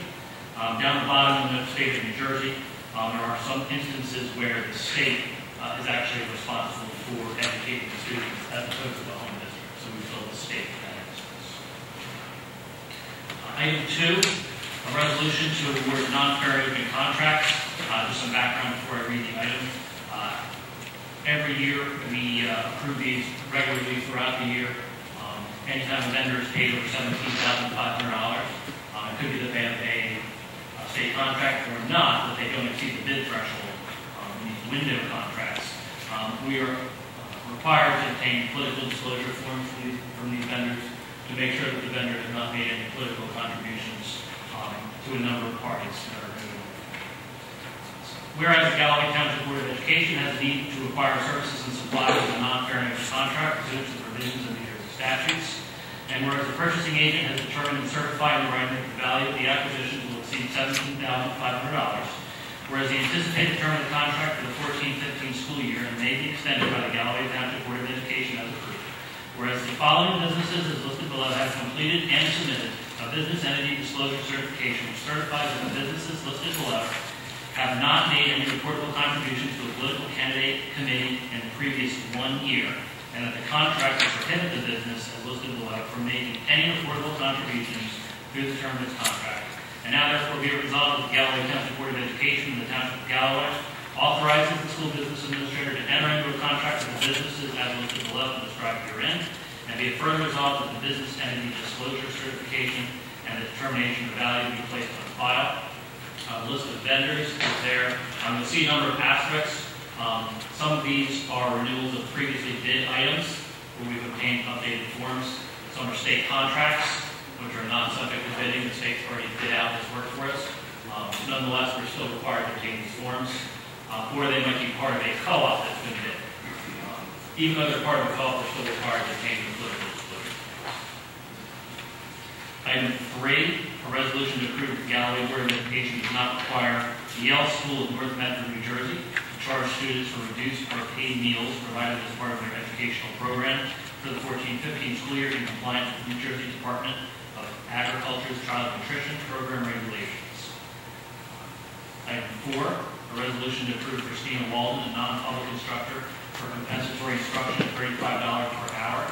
Down the bottom in the state of New Jersey, there are some instances where the state is actually responsible for educating the students as opposed to the home district. So we fill the state in that instance. Item 2, a resolution to award non-fair open contracts. Just some background before I read the item. Every year we approve these regularly throughout the year. Anytime a vendor is paid over $17,500, it could be that they have a state contract or not, but they don't exceed the bid threshold in these window contracts. We are required to obtain political disclosure forms from these vendors to make sure that the vendor has not made any political contributions to a number of parties that are doing. Whereas the Galloway Township Education has a need to acquire services and supplies with a non-fair and open contract pursuant to the provisions of New Jersey statutes. And whereas the purchasing agent has determined and certified in writing that the value of the acquisition will exceed $17,500, whereas the anticipated term of the contract for the 14-15 school year may be extended by the Galloway Township Board of Education as approved. Whereas the following businesses as listed below have completed and submitted a business entity disclosure certification which certifies that the businesses listed below have not made any reportable contributions to a political candidate committee in the previous 1 year, and that the contract will prohibit the business as listed below from making any reportable contributions through the term of its contract. And now therefore be it resolved that the Galloway Township Board of Education in the Township of Galloway authorizes the school business administrator to enter into a contract with the businesses as listed below and described herein, and be it further resolved that the business entity disclosure certification and the determination of value be placed on file. The list of vendors is there. You'll see a number of asterisks. Some of these are renewals of previously bid items where we've obtained updated forms. Some are state contracts, which are not subject to bidding. The state's already bid out this work for us. Nonetheless, we're still required to obtain these forms. Or they might be part of a co-op that's been bid. Even though they're part of a co-op, they're still required to obtain the political disclosure. Item 3, a resolution to approve the Galloway Board of Education does not require the Yale School of North Medford, New Jersey, to charge students for reduced or paid meals provided as part of their educational program for the 14-15 school year in compliance with New Jersey Department of Agriculture's Child Nutrition Program regulations. Item 4, a resolution to approve Christina Walden, a non-public instructor, for compensatory instruction at $35 per hour.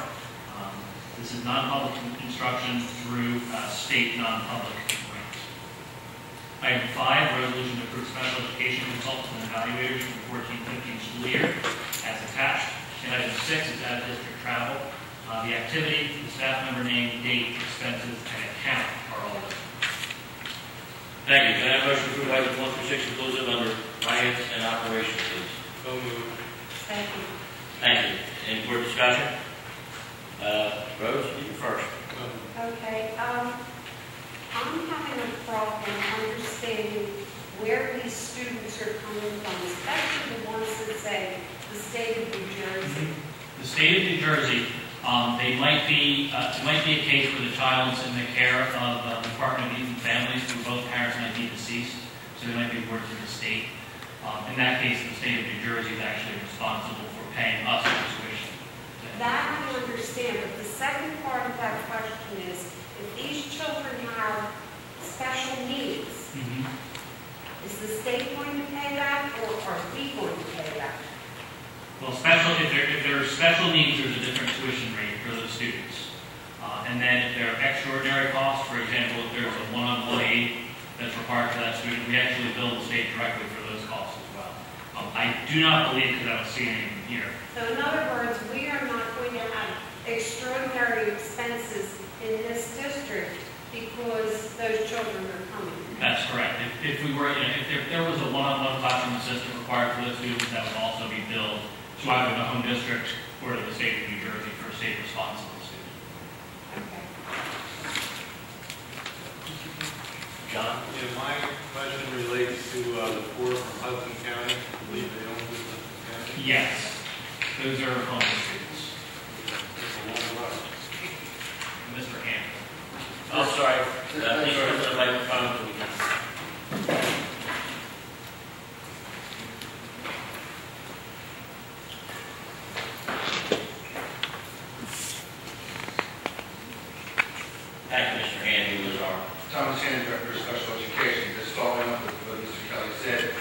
This is non-public instruction through state non-public grant. Item 5, a resolution to approve special education consultants and evaluators for the 14-15 school year as attached. And item 6 is out-of-district travel. The activity, the staff member name, date, expenses, and account are all listed.
Thank you. Can I have a motion to approve items 1 through 6 inclusive under finance and operations, please?
So moved.
Thank you.
Thank you. Any board discussion? Rose, you first.
Okay, I'm having a problem understanding where these students are coming from, especially the ones that say the state of New Jersey.
The state of New Jersey, it might be a case where the child is in the care of the Department of Youth and Families, where both parents might be deceased, so they might be working in the state. In that case, the state of New Jersey is actually responsible for paying us the tuition.
That I understand, but the second part of that question is, if these children have special needs, is the state going to pay that, or are we going to pay that?
Well, if there are special needs, there's a different tuition rate for those students. And then if there are extraordinary costs, for example, if there's a one-on-one aid that's required for that student, we actually bill the state directly for those costs as well. I do not believe, because I don't see any here.
So in other words, we are not going to have extraordinary expenses in this district because those children are coming.
That's correct. If we were, if there was a one-on-one classroom assistant required for those students, that would also be billed to either the home district or to the state of New Jersey for state response to the student.
Okay.
John?
Yeah, my question relates to the poor from Hudson County. I believe they don't live in Hudson County.
Yes, those are home students.
It's a long ride.
Mr. Hampton.
Oh, sorry. Please turn to the microphone so we can. Thank you, Mr. Handy, who is our
Thomas Hannon, Director of Special Education. Just following up with what Mr. Kelly said,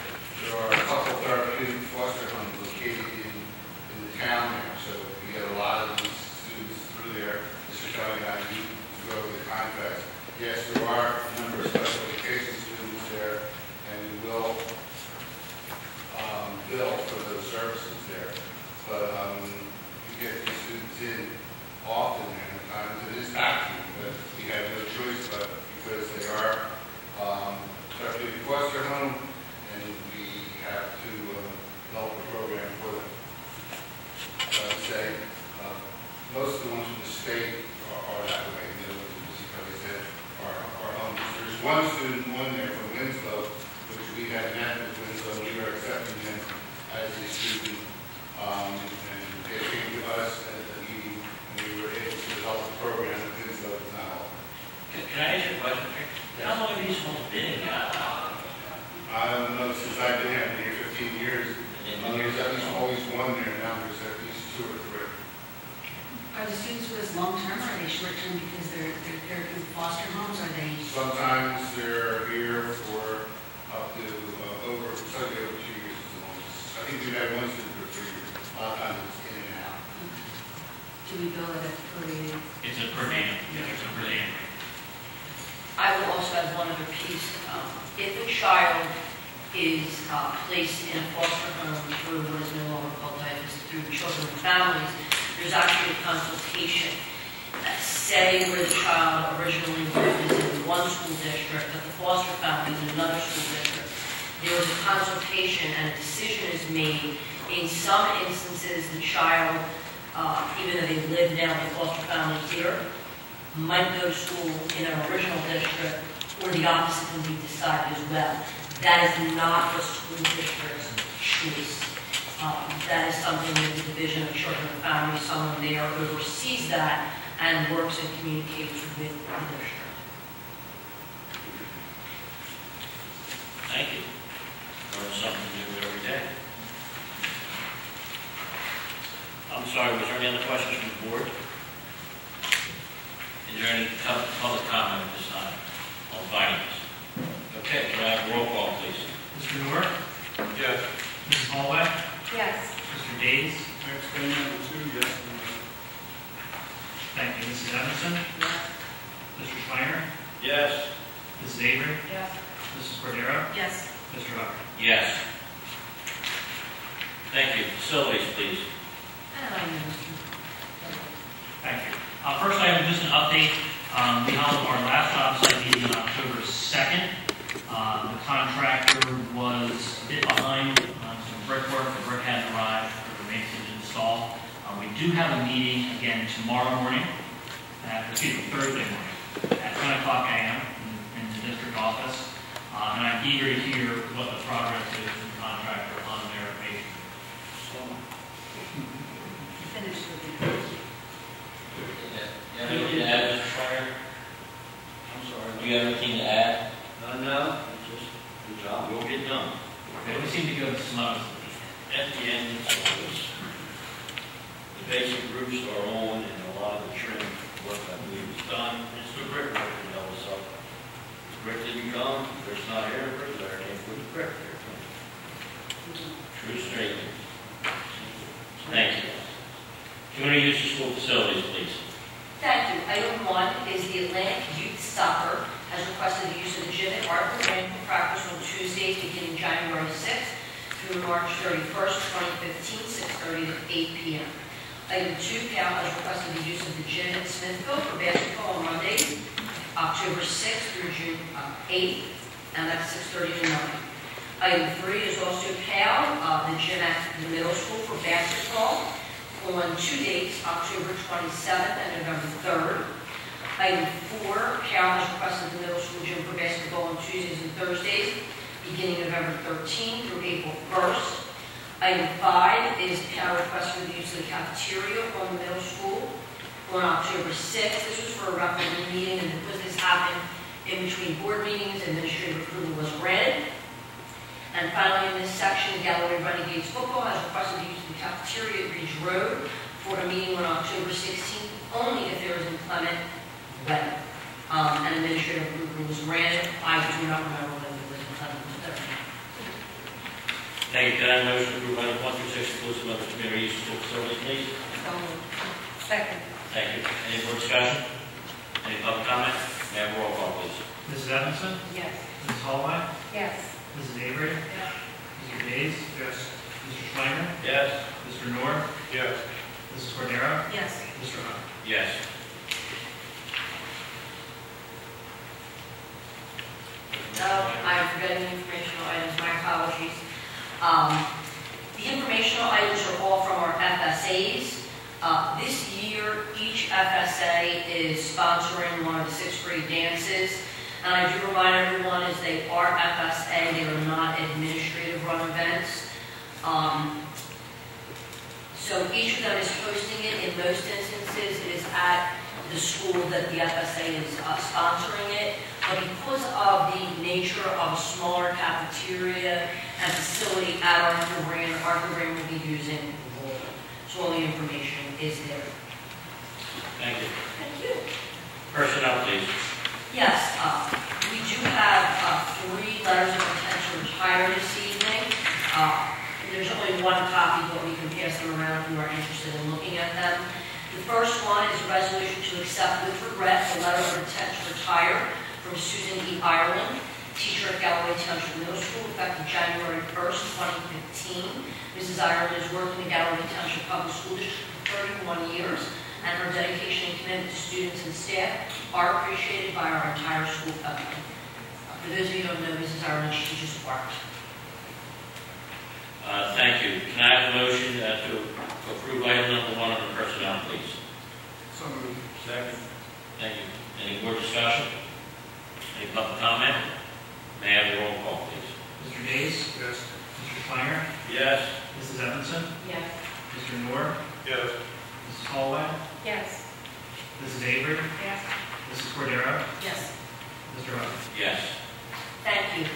there are a couple therapeutic foster homes located in the town there, so we get a lot of these students through there. Mr. Kelly and I do go over the contracts. Yes, there are a number of special education students there, and we will bill for those services there. But we get these students in often, and at times it is taxing, but we have no choice but because they are therapeutic foster home, and we have to develop a program for them. I would say most of the ones from the state are that way. The other ones, as Kelly said, are home. There's one student, one there from Winslow, which we have met with Winslow. We are accepting him as a student, and they came to us at the meeting, and we were able to develop the program within the town.
Can I ask you a question? How long have these schools been in Galloway?
I don't know, since I've been here 15 years, there's at least always one there, now there's at least 2 or 3.
Are the students with us long-term, or are they short-term because they're in foster homes, are they?
Sometimes they're here for up to over 2 years as long as, I think we've had one student for 3 years. A lot of times it's in and out.
Do we bill it at per day?
It's a per diem, yeah, it's a per diem.
I will also add one other piece. If a child is placed in a foster home through what is no longer called DIFAS, through Children and Families, there's actually a consultation. Say where the child originally lived is in one school district, but the foster family is in another school district. There is a consultation and a decision is made. In some instances, the child, even though they live now in the foster family here, might go to school in an original district, or the opposite can be decided as well. That is not the school district's choice. That is something that the Division of Children and Families, someone there oversees that and works and communicates with the district.
Thank you. Learn something new every day. I'm sorry, was there any other questions from the board? Is there any public comment at this time on findings? Okay, can I have a roll call, please?
Mr. Noor?
Yes.
Mrs. Hallway?
Yes.
Mr. Days?
Explain number 2, yes.
Thank you. Mrs. Emerson? Mr. Schreiner?
Yes.
Mrs. Avery?
Yes.
Mrs. Cordero?
Yes.
Mr. Hucker?
Yes. Thank you. Facilities, please.
Thank you. First item, just an update. We held our last job site meeting on October 2nd. The contractor was a bit behind on some brickwork. The brick hadn't arrived for the maintenance to install. We do have a meeting again tomorrow morning, Thursday morning, at 10 o'clock a.m. in the district office. And I'm eager to hear what the progress is from the contractor on their maintenance.
Finish with the.
You have anything to add, Mr. Schreiner?
I'm sorry.
Do you have anything to add?
No, just good job.
We'll get done.
Okay, we seem to go slow.
At the end, the basic roofs are on and a lot of the trim work I believe is done. It's the brick work that held us up. The brick didn't come, there's not air brick there, can't put the brick there. True straightening. Thank you. Community use of school facilities, please.
Thank you. Item 1 is the Atlantic Youth Soccer has requested the use of the gym at Arthur Lane for practice on Tuesdays beginning January 6th through March 31st, 2015, 6:30 to 8 p.m. Item 2, Cal has requested the use of the gym at Smithville for basketball on Mondays, October 6th through June 8th, and that's 6:30 to 9. Item 3 is also Cal, the gym at the middle school for basketball on 2 dates, October 27th and November 3rd. Item 4, Cal has requested the middle school gym for basketball on Tuesdays and Thursdays, beginning November 13th through April 1st. Item 5 is Cal request for the use of the cafeteria on the middle school on October 6th. This was for a referendum meeting, and because this happened in between board meetings, administrative approval was granted. And finally, in this section, Galloway Renegades Football has requested the use of the cafeteria at Ridge Road for a meeting on October 16th, only if there is inclement weather. And administrative approval was granted. I do not remember whether there was inclement weather.
Thank you. Can I have a motion to approve items 1 through 6 inclusive of the community use of school facilities, please?
Second.
Thank you. Any more discussion? Any public comment? May I have a roll call, please?
Mrs. Evanson?
Yes.
Mrs. Hallway?
Yes.
Mrs. Avery?
Yes.
Mr. Days?
Yes.
Mr. Schreiner?
Yes.
Mr. Noor?
Yes.
Mrs. Cordero?
Yes.
Mr. Hucker?
Yes.
I'm forgetting the informational items, my apologies. The informational items are all from our FSAs. This year, each FSA is sponsoring one of the 6th grade dances. And I do remind everyone, as they are FSA, they are not administrative run events. So each of them is hosting it. In most instances, it is at the school that the FSA is sponsoring it. But because of the nature of a smaller cafeteria and facility at Arthur Brand will be using Google. So all the information is there.
Thank you.
Thank you.
Personnel, please.
Yes, we do have 3 letters of intent to retire this evening. There's only one copy, but we can pass them around if you are interested in looking at them. The first one is a resolution to accept with regret the letter of intent to retire from Susan E. Ireland, teacher at Galloway Township Middle School, effective January 1st, 2015. Mrs. Ireland has worked in the Galloway Township Public School District for 31 years, and her dedication and commitment to students and staff are appreciated by our entire school family. For those of you who don't know, Mrs. Ireland, she teaches art.
Thank you. Can I have a motion to approve item number 1 under personnel, please?
So moved.
Second. Thank you. Any more discussion? Any public comment? May I have a roll call, please?
Mr. Days?
Yes.
Mr. Schreiner?
Yes.
Mrs. Evanson?
Yes.
Mr. Noor?
Yes.
Mrs. Hallway?
Yes.
Mrs. Avery?
Yes.
Mrs. Cordero?
Yes.
Mr. Hubbard?
Yes.
Thank you.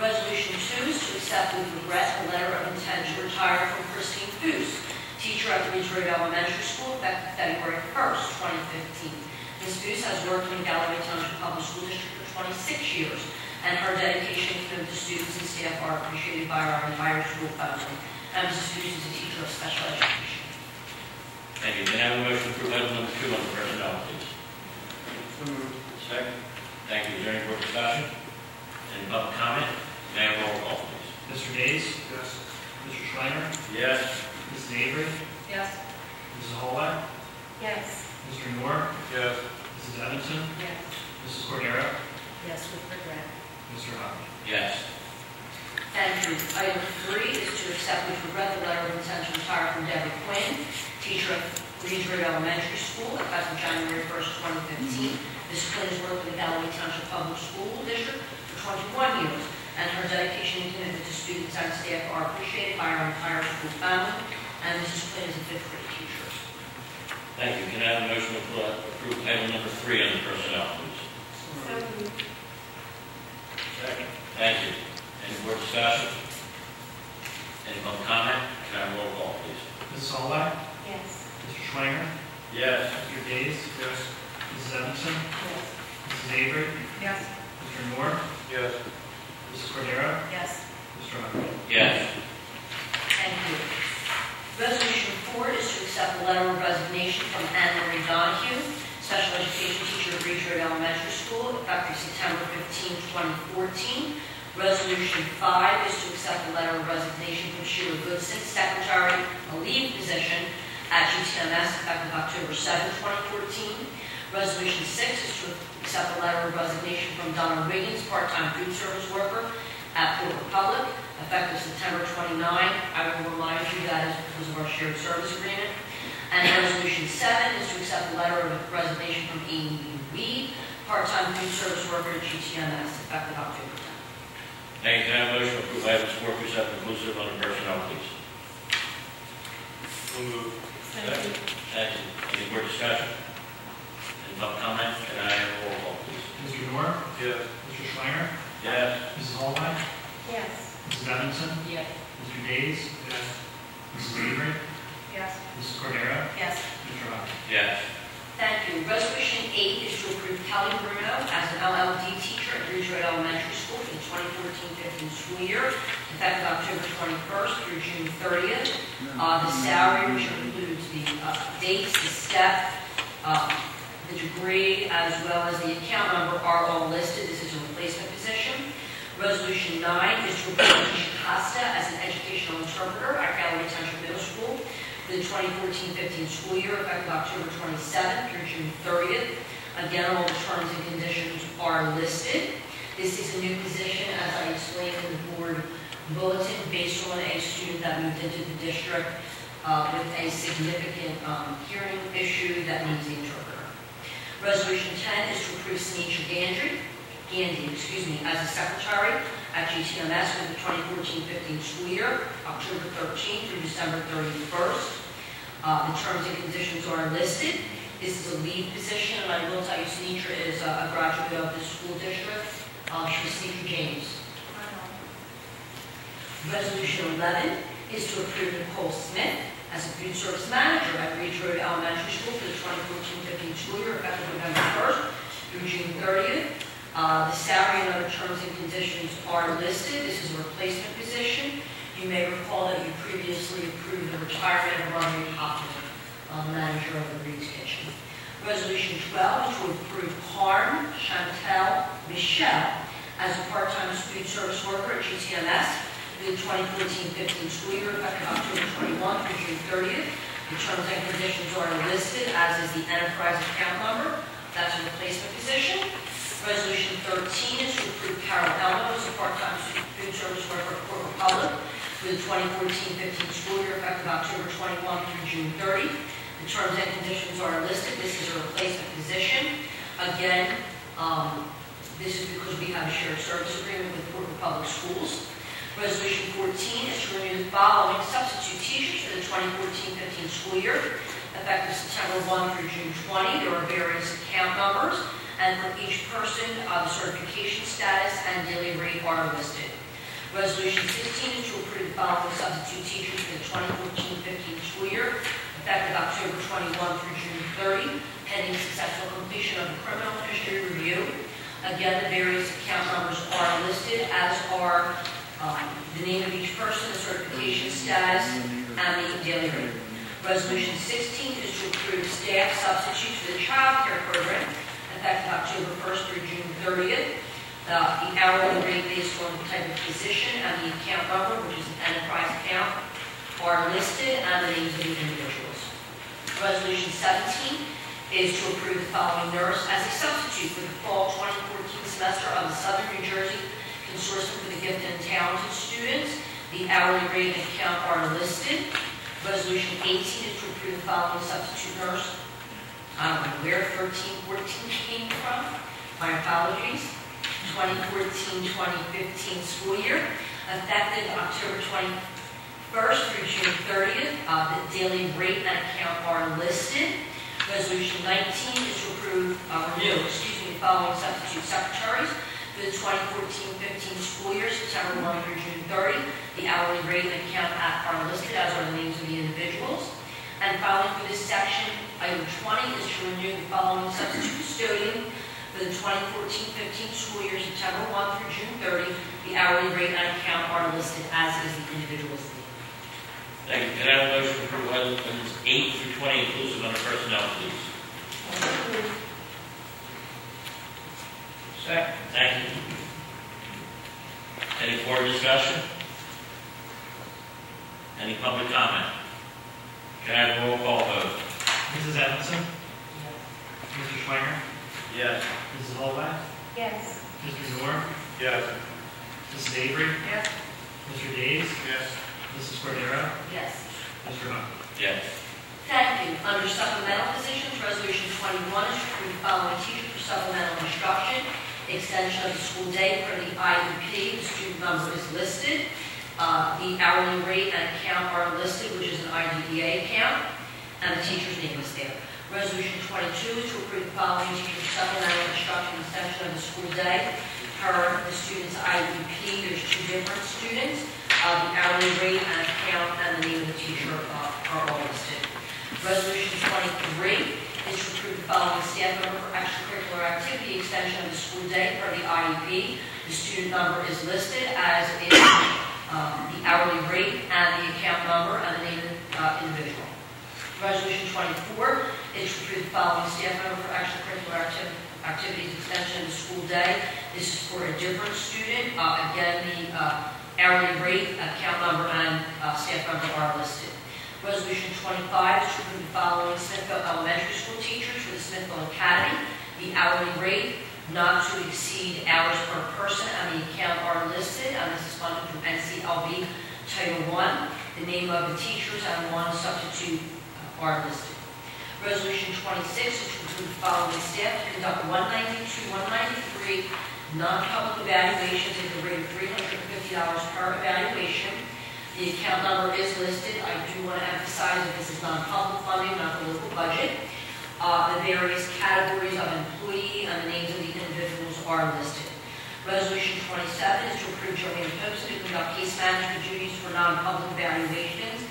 Resolution 2 is to accept with regret a letter of intent to retire from Christine Foose, teacher at Ridgeway Elementary School, effective February 1st, 2015. Ms. Foose has worked in Galloway Township Public School District for 26 years, and her dedication and commitment to students and staff are appreciated by our entire school family. And Mrs. Foose is a teacher of special education.
Thank you. Can I have a motion to approve item number 2 under personnel, please?
So moved.
Second. Thank you. Is there any more discussion? Any public comment? May I have a roll call, please?
Mr. Days?
Yes.
Mr. Schreiner?
Yes.
Mrs. Avery?
Yes.
Mrs. Hallway?
Yes.
Mr. Noor?
Yes.
Mrs. Evanson?
Yes.
Mrs. Cordero?
Yes, with regret.
Mr. Hubbard?
Yes.
Thank you. Item 3 is to accept with regret the letter of intent to retire from Deborah Quinn, teacher at Ridgeway Elementary School, effective January 1st, 2015. Ms. Quinn has worked in the Galloway Township Public School District for 21 years, and her dedication and commitment to students and staff are appreciated by our entire school family. And Mrs. Quinn is a 5th grade teacher.
Thank you. Can I have a motion to approve item number 3 under personnel, please?
So moved.
Second. Thank you. Any more discussion? Any public comment? Can I have a roll call, please?
Mrs. Hallway?
Yes.
Mr. Schreiner?
Yes.
Mr. Days?
Yes.
Mrs. Evanson?
Yes.
Mrs. Avery?
Yes.
Mr. Noor?
Yes.
Mrs. Cordero?
Yes.
Mr. Hubbard?
Yes.
Thank you. Resolution 4 is to accept a letter of resignation from Anne Marie Donahue, special education teacher at Ridgeway Elementary School, effective September 15, 2014. Resolution 5 is to accept a letter of resignation from Sheila Goodson, secretary, a leave position at GTMS, effective October 7, 2014. Resolution 6 is to accept a letter of resignation from Donna Wiggins, part-time food service worker at Port Republic, effective September 29. I will remind you that is because of our shared service agreement. And Resolution 7 is to accept a letter of resignation from Amy Weed, part-time food service worker at GTMS, effective October 10.
Thank you. Can I have a motion to approve items 4 through 7 inclusive under personnel, please?
So moved.
Second. Thank you. Any more discussion? Any public comment? Can I have a roll call, please?
Mr. Noor?
Yes.
Mr. Schreiner?
Yes.
Mrs. Hallway?
Yes.
Mrs. Evanson?
Yes.
Mr. Days?
Yes.
Mrs. Avery?
Yes.
Mrs. Cordero?
Yes.
Mr. Hubbard?
Yes.
Thank you. Resolution 8 is to approve Kelly Bruno as an LLD teacher at Ridgeway Elementary School for the 2014-15 school year, effective October 21st through June 30th. The salary, which includes the dates, the step, the degree, as well as the account number, are all listed. This is a replacement position. Resolution 9 is to approve Alicia Costa as an educational interpreter at Galloway Township Middle School for the 2014-15 school year, effective October 27th through June 30th. Again, all the terms and conditions are listed. This is a new position, as I explained in the board bulletin, based on a student that moved into the district with a significant hearing issue that needs the interpreter. Resolution 10 is to approve Sinead Gandy, as a secretary at GTMS for the 2014-15 school year, October 13th through December 31st. The terms and conditions are listed. This is a lead position, and I will tell you, Sinitra is a graduate of the school district. She's Sinitra James. Resolution 11 is to approve Nicole Smith as a food service manager at Ridge Road Elementary School for the 2014-15 school year, effective November 1st through June 30th. The salary and other terms and conditions are listed. This is a replacement position. You may recall that you previously approved the retirement of Ronnie Hoffman, manager of the Reed's Kitchen. Resolution 12 is to approve Karn Chantel Michelle as a part-time food service worker at GTMS for the 2014-15 school year, effective October 21 through June 30th. The terms and conditions are listed, as is the enterprise account number. That's a replacement position. Resolution 13 is to approve Carol Elmo as a part-time food service worker at Port Republic for the 2014-15 school year, effective October 21 through June 30. The terms and conditions are listed. This is a replacement position. Again, this is because we have a shared service agreement with Port Republic Schools. Resolution 14 is to renew the following substitute teachers for the 2014-15 school year, effective September 1 through June 20. There are various account numbers, and for each person, the certification status and daily rate are listed. Resolution 16 is to approve the following substitute teachers for the 2014-15 school year, effective October 21 through June 30, pending successful completion of the criminal history review. Again, the various account numbers are listed, as are the name of each person, the certification status, and the daily rate. Resolution 16 is to approve staff substitutes for the child care program, effective October 1st through June 30th. The hourly rate based on the type of position and the account number, which is an enterprise account, are listed, and the names of the individuals. Resolution 17 is to approve the following nurse as a substitute for the fall 2014 semester of the Southern New Jersey Consortium for the Gifted and Talented Students. The hourly rate and account are listed. Resolution 18 is to approve the following substitute nurse. I don't know where 13-14 came from. My apologies. 2014-2015 school year, effective October 21st through June 30th. The daily rate and account are listed. Resolution 19 is to approve, the following substitute secretaries for the 2014-15 school year, September 1 through June 30. The hourly rate and account are listed, as are the names of the individuals. And finally, for this section, item 20 is to renew the following substitute custodian for the 2014-15 school year, September 1 through June 30. The hourly rate and account are listed, as is the individual's name.
Thank you. Can I have a motion to approve items 8 through 20 inclusive under personnel, please?
Second.
Thank you. Any more discussion? Any public comment? Can I have a roll call vote?
Mrs. Edmondson? Mr. Schweiner?
Yes.
Mrs. Holway?
Yes.
Mr. Moore?
Yes.
Mrs. Avery?
Yes.
Mr. Days?
Yes.
Mrs. Cordero?
Yes.
Mr. Hunt?
Yes.
Thank you. Under supplemental positions, Resolution 21 is to approve the following teacher for supplemental instruction, extension of the school day for the IEP. The student number is listed. The hourly rate and account are listed, which is an IDEA account, and the teacher's name is there. Resolution 22 is to approve the following teacher for supplemental instruction, extension of the school day per the student's IEP. There's two different students. The hourly rate and account and the name of the teacher are all listed. Resolution 23 is to approve the following staff member for extracurricular activity extension of the school day per the IEP. The student number is listed, as is the hourly rate and the account number and the name of the individual. Resolution 24 is to approve the following staff member for extracurricular activities extension of the school day. This is for a different student. Again, the hourly rate, account number, and staff member are listed. Resolution 25 is to approve the following Smithville Elementary School teachers for the Smithville Academy. The hourly rate not to exceed hours per person, and the account are listed, and this is funded from NCLB Title I. The name of the teachers and one substitute are listed. Resolution 26 is to approve the following staff to conduct 192, 193 Non-public evaluations at the rate of $350 per evaluation. The account number is listed. I do want to emphasize that this is non-public funding, not the local budget. The various categories of employee and the names of the individuals are listed. Resolution 27 is to approve Joanne Post to conduct case management duties for non-public evaluations.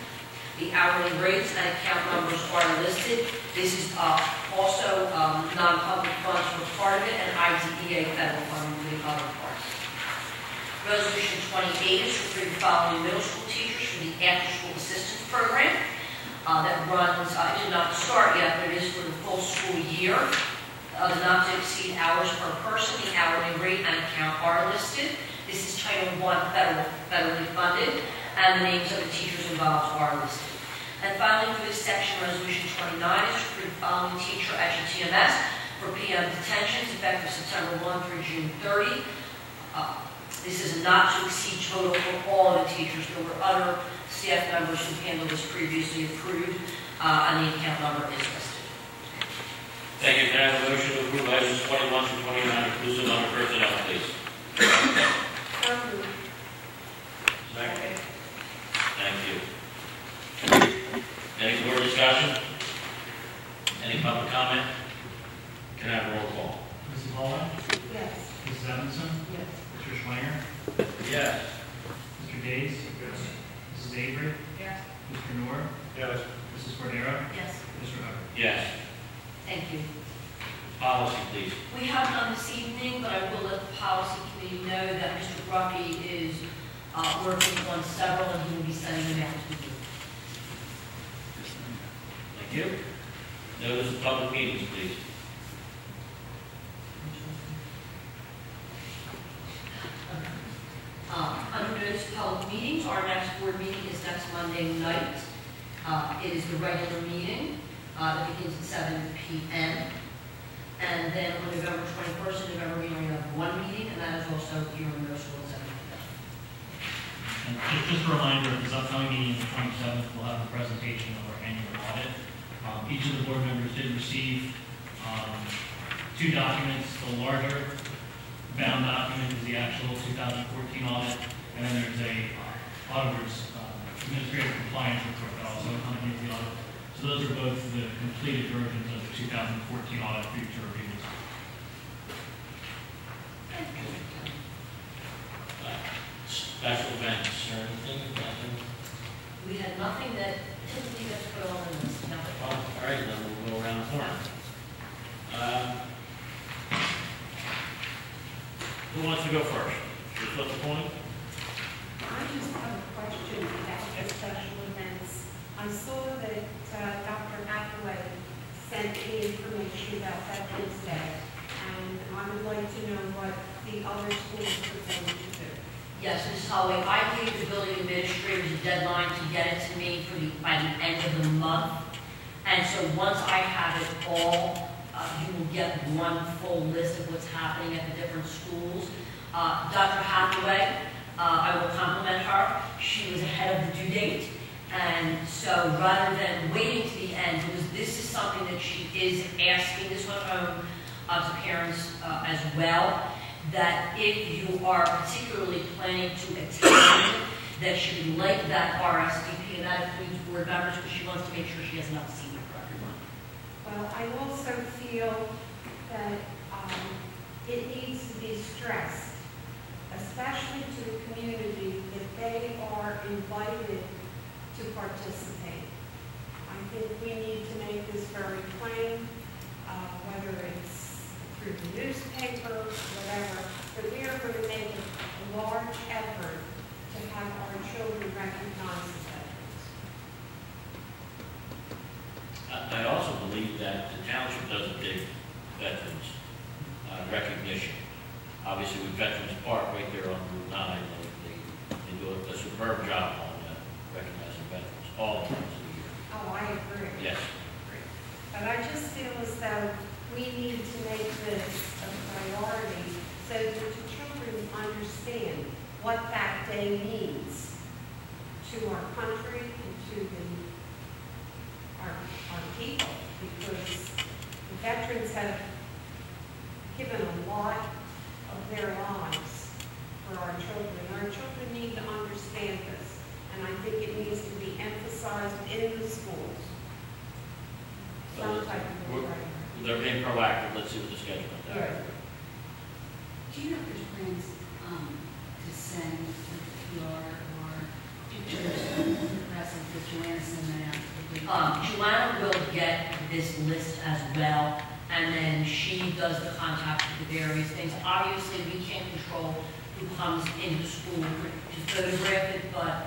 The hourly rates and account numbers are listed. This is also non-public funds for part of it and IDEA federal funding for the other parts. Resolution 28 is to approve the following middle school teachers for the after-school assistance program that runs, it did not start yet, but it is for the full school year. The not to exceed hours per person, the hourly rate and account are listed. This is Title I federally funded, and the names of the teachers involved are listed. And finally, for this section, Resolution 29 is to approve the following teacher at TMS for PM detentions effective September 1 through June 30. This is not to exceed total for all of the teachers. There were other staff members who handled this previously approved, and the account number is listed.
Thank you. Can I have a motion to approve items 21 through 29 inclusive under personnel, please? Second. Thank you. Any more discussion? Any public comment? Can I have a roll call?
Mrs. Hallway?
Yes.
Mrs. Evanson?
Yes.
Mr. Schwanger?
Yes.
Mr. Days?
Yes.
Mrs. Avery?
Yes.
Mr. Noor?
Yes.
Mrs. Cordero?
Yes.
Mr. Hubbard?
Yes.
Thank you.
Policy, please.
We have none this evening, but I will let the policy committee know that Mr. Brucky is working on several, and he will be sending them out to you.
Thank you. Notice of public meetings, please.
Under notice of public meetings, our next board meeting is next Monday night. It is the regular meeting that begins at 7 p.m. And then on November 21st and November, we only have one meeting, and that is also here in middle school at 7 p.m.
And just a reminder, this upcoming meeting, the 27th, we'll have a presentation of our annual audit. Each of the board members did receive two documents. The larger bound document is the actual 2014 audit, and then there's a auditor's administrative compliance report that also accompanies the audit. So those are both the completed versions of the 2014 audit for you to review.
Special events or anything? Nothing?
We had nothing that typically gets put on the list. No.
All right, then we'll go around the horn. Who wants to go first? Should we flip the coin?
I just have a question about the special events. I saw that Dr. Hathaway sent me information about Veterans Day, and I would like to know what the other schools are going to do.
Yes, Ms. Holloway, I gave the building administrators a deadline to get it to me by the end of the month. And so once I have it all, you will get one full list of what's happening at the different schools. Dr. Hathaway, I will compliment her. She was ahead of the due date. And so rather than waiting to the end, because this is something that she is asking, this went home to parents as well, that if you are particularly planning to attend, that she would like that RSVP, and that includes board members, because she wants to make sure she has enough seating for everyone.
Well, I also feel that it needs to be stressed, especially to the community, that they are invited to participate. I think we need to make this very plain, whether it's through the newspaper, whatever, but we are going to make a large effort to have our children recognize as veterans.
I also believe that the township does a big veterans recognition. Obviously, with Veterans Park right there on Route 9, they do a superb job on recognizing veterans all times of the year.
Oh, I agree.
Yes.
But I just feel as though we need to make this a priority so that the children understand what that day means to our country and to our people, because the veterans have given a lot of their signs in the schools. Some type of program.
They're being proactive, let's see what the schedule is.
Yeah.
Do you know if there's plans to send like PR or pictures to the press, like that Joanna send that out?
Joanna will get this list as well, and then she does the contact with the various things. Obviously, we can't control who comes into school to photograph it, but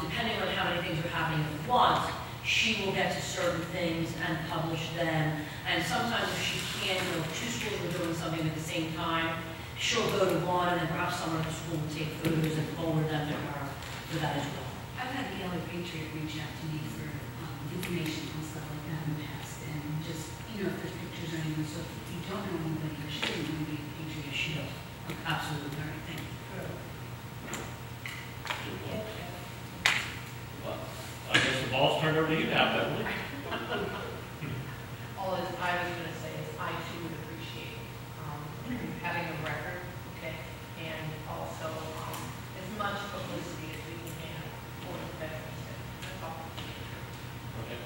depending on how many things are happening at once, she will get to certain things and publish them. And sometimes if she can't, if two schools are doing something at the same time, she'll go to one, and then perhaps someone at the school will take photos and forward them to her for that as well.
I've had the Galloway Patriot reach out to me for information on stuff like that in the past, and just, you know, if there's pictures or anything, so if you don't know anybody, or she doesn't know anybody at Patriot, she does.
Absolutely.
All right, thank you.
Well, I guess the ball's turned over to you now, Beverly.
All is, I was gonna say is I too would appreciate, having a record, okay? And also, as much publicity as we can have for the Veterans Day. That's all.
Okay.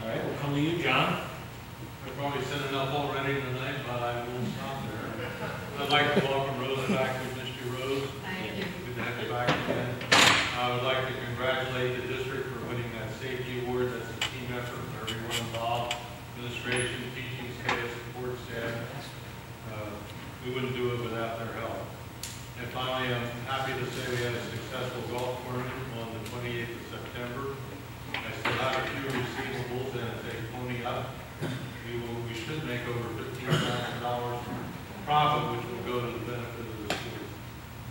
All right, we'll come to you, John.
I've probably said enough already tonight, but I will stop there. I'd like to welcome Rosa back to Mr. Rose.
Thank you.
Good to have you back again. I would like to congratulate the district for winning that safety award. That's a team effort for everyone involved, administration, teaching staff, support staff. We wouldn't do it without their help. And finally, I'm happy to say we had a successful golf tournament on the 28th of September. I still have a few receivables, and if they pony up, we should make over $15,000 profit, which will go to the benefit of the schools.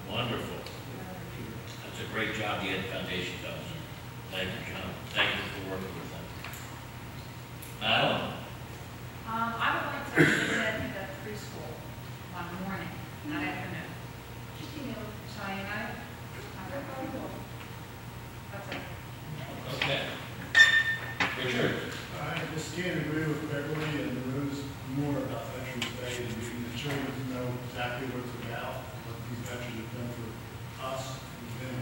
Wonderful. That's a great job the Ed Foundation does. Thank you, John. Thank you for working with them. Madeline?
I would like to visit the preschool one morning, not afternoon. Just, you know, so you know, I'm very cool. That's it.
Okay. Richard?
I just can't agree with Beverly and Rose more about Veterans Day and getting the children to know exactly what it's about, what these veterans have done for us and them.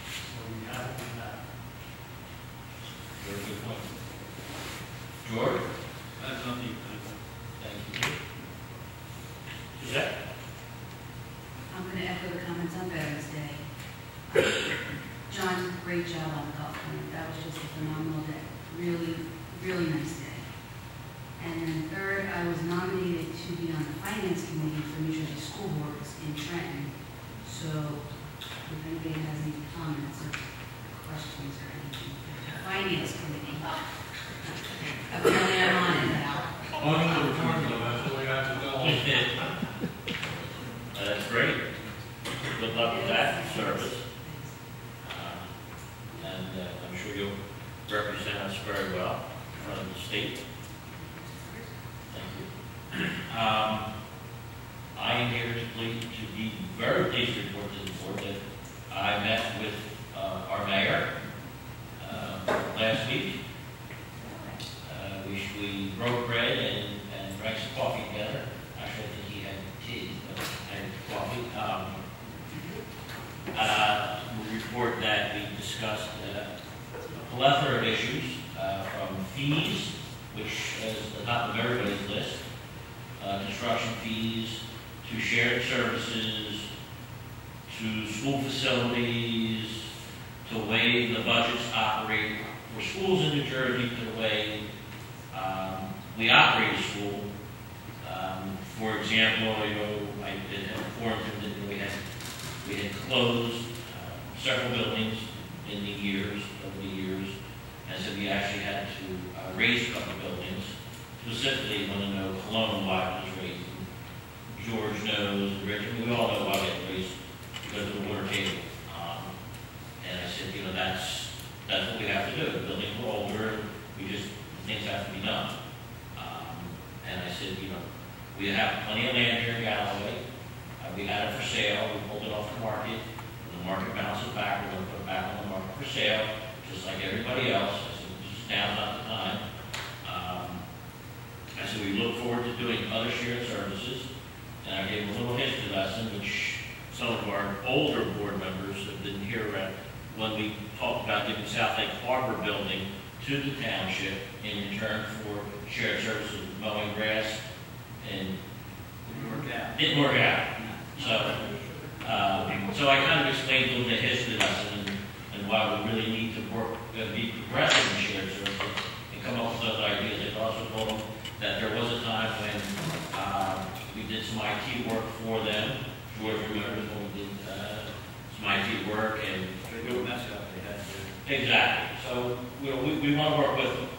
So we have to do that.
Very good point. George?
I have nothing.
Thank you. Suzette?
I'm going to echo the comments on Veterans Day. John did a great job on the golf tournament. That was just a phenomenal day. Really, really nice day. And then third, I was nominated to be on the finance committee for New Jersey School Boards in Trenton. So if anybody has any comments or questions or anything, the finance committee. Apparently I'm on it now.
On the formula, that's the way I have to go.
That's great. Good luck with that service. And I'm sure you'll represent us very well in front of the state. Thank you. I am here to be very pleased to report to the board that I met with our mayor last week. We broke bread and drank some coffee together. Actually, I think he had tea, but I had coffee. We report that we discussed a plethora of issues, from fees, which is at the top of everybody's list, construction fees, to shared services, to school facilities, to the way the budgets operate for schools in New Jersey, to the way we operate a school. For example, I did inform him that we had closed several buildings in the years, over the years, and so we actually had to raise a couple of buildings. Specifically, you want to know Cologne, why it was raised. George knows, Richard, we all know why it was raised, because of the water table. And I said, that's what we have to do. The buildings were older, things have to be done. And I said, we have plenty of land here in Galloway. We had it for sale, we pulled it off the market. When the market bounces back, we're going to put it back on the market for sale, just like everybody else. I said, just now's not the time. I said, we look forward to doing other shared services. And I gave a little history lesson, which some of our older board members that didn't hear when we talked about giving South Lake Harbor building to the township in return for shared services, mowing grass, and didn't work out. So I kind of explained to them the history lesson and why we really need to work, be progressive in shared services and come up with those ideas. I also told them that there was a time when we did some IT work for them. George remembers when we did some IT work and exactly. So we want to work with them,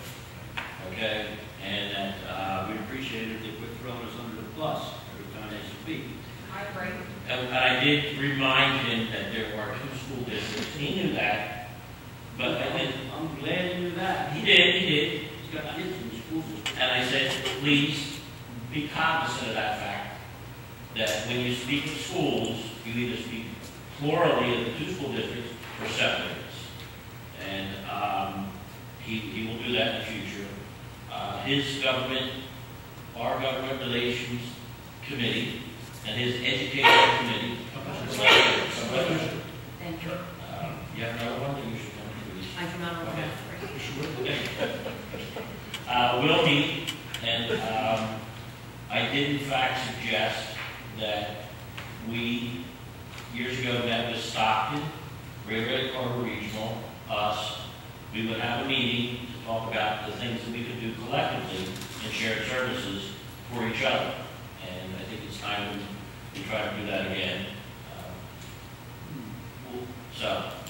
okay? And that
We appreciate it if they quit throwing us under the bus every time they speak.
I agree.
and I did remind him that there are 2 school districts. He knew that, but I didn't.
I'm glad you knew that.
He did.
He's got kids in the school district.
And I said, please be cognizant of that fact, that when you speak of schools, you either speak plurally of the 2 school districts or separately. And he will do that in the future. His government, our government relations committee, and his education committee.
Thank you.
You have another one that you should come to, please?
I come out of
We'll meet, and I did in fact suggest that we, years ago, met with Stockton, Greater Lake Harbor Regional, us. We would have a meeting to talk about the things that we could do collectively in shared services for each other. And I think it's time to try to do that again.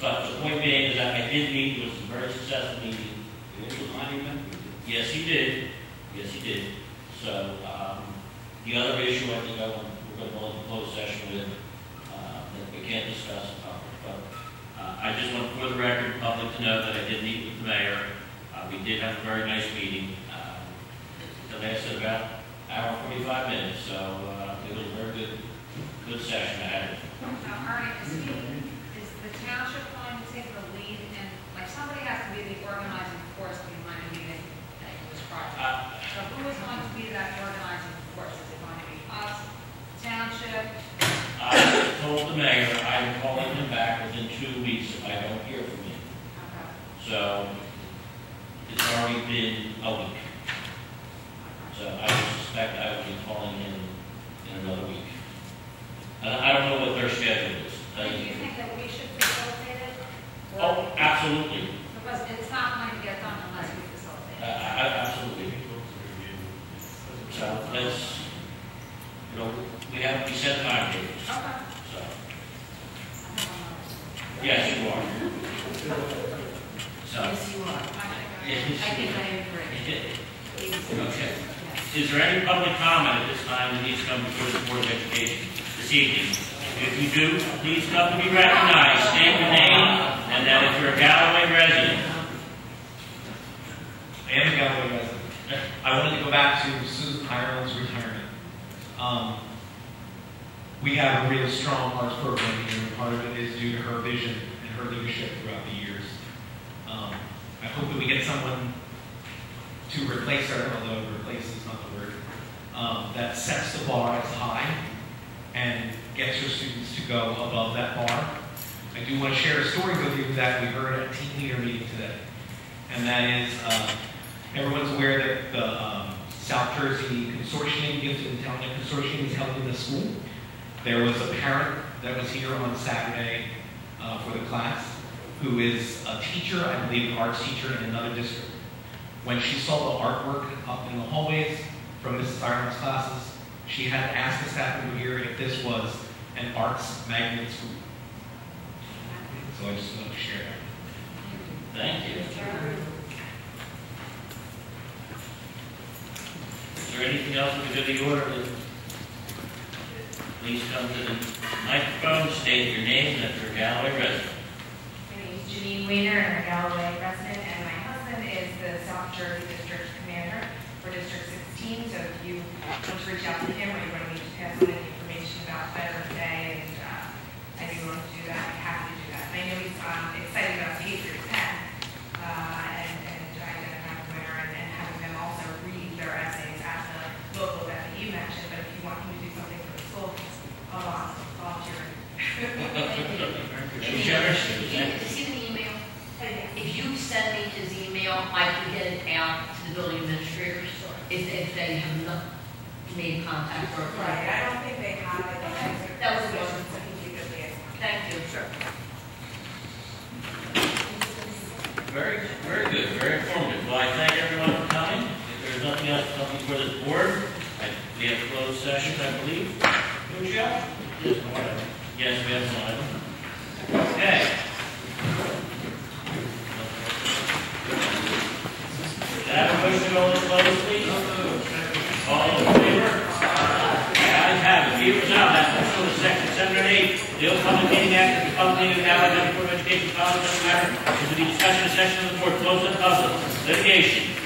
But the point being is that I did meet, it was a very successful meeting. Yes, he did. Yes, he did. So, the other issue I think we're going to go into closed session with, that we can't discuss, but I just want for the record, public to know that I did meet with the mayor. We did have a very nice meeting. It lasted about an hour and 45 minutes, so it was a very good session I had.
Arnie, is the township going to take the lead and, like, somebody has to be the organizing force behind the meeting this project? So who is going to be that organizing force? Is it going to be us, township?
I told the mayor I'm calling him back within 2 weeks if I don't hear from him.
Okay.
So it's already been a week. So I suspect I will be calling him in another week. And I don't know what their schedule is.
Do you think that we should facilitate it?
Oh, absolutely.
Because it's not going to get done unless we facilitate it.
Absolutely. So let's, we set timetables.
Okay.
So, yes, you are. So,
Yes, you are. I think I agree.
okay. Is there any public comment at this time that needs to come before the Board of Education this evening? If you do, please come to be recognized, state your name, and that if you're a Galloway resident.
I am a Galloway resident. I wanted to go back to Susan Ireland's retirement. We have a really strong arts program here, and part of it is due to her vision and her leadership throughout the years. I hope that we get someone to replace her, although replace is not the word, that sets the bar as high and gets her students to go above that bar. I do want to share a story with you that we heard at a team leader meeting today. And that is, everyone's aware that the South Jersey Consortium, Gifted and Talented Consortium, is held in the school. There was a parent that was here on Saturday for the class who is a teacher, I believe an arts teacher in another district. When she saw the artwork up in the hallways from Mrs. Ireland's classes, she had asked the staff member here if this was an arts magnet school. So I just wanted to share that.
Thank you. Is there anything else we could do the order? Please come to the microphone, state your name, and if you're a Galloway resident.
My name is Janine Weiner, I'm a Galloway resident, and my husband is the South Jersey District Commander for District 16. So if you want to reach out to him or you want me to pass on any information about Veterans Day, and I do want to do that, I'm happy to do that. And I know he's excited about K through 10 and identifying the winner and having them also read their essays at the local event that you mentioned. But if you want him to do something for the school, I'll volunteer.
She's generous.
Excuse me,
send me his email, I can get it out to the building administrators if they have not made contact or.
Right, I don't think they have it.
That was
Positions
wonderful.
to keep it there.
Thank you.
Sure.
Very, very good, very informative. Well, I thank everyone for coming. If there's nothing else to come before this board, we have closed sessions, I believe. Lucio? Yes, Mark. Yes, we have one. Okay. Can I have a motion to go into close, please? All in favor? Guys have it. Viewers out. That's also the section 7 and 8. The Open Public Meeting Act of the Public Meeting of Galloway Board of Education, College, doesn't matter. This is the discussion session of the board. Close and public. Litigation.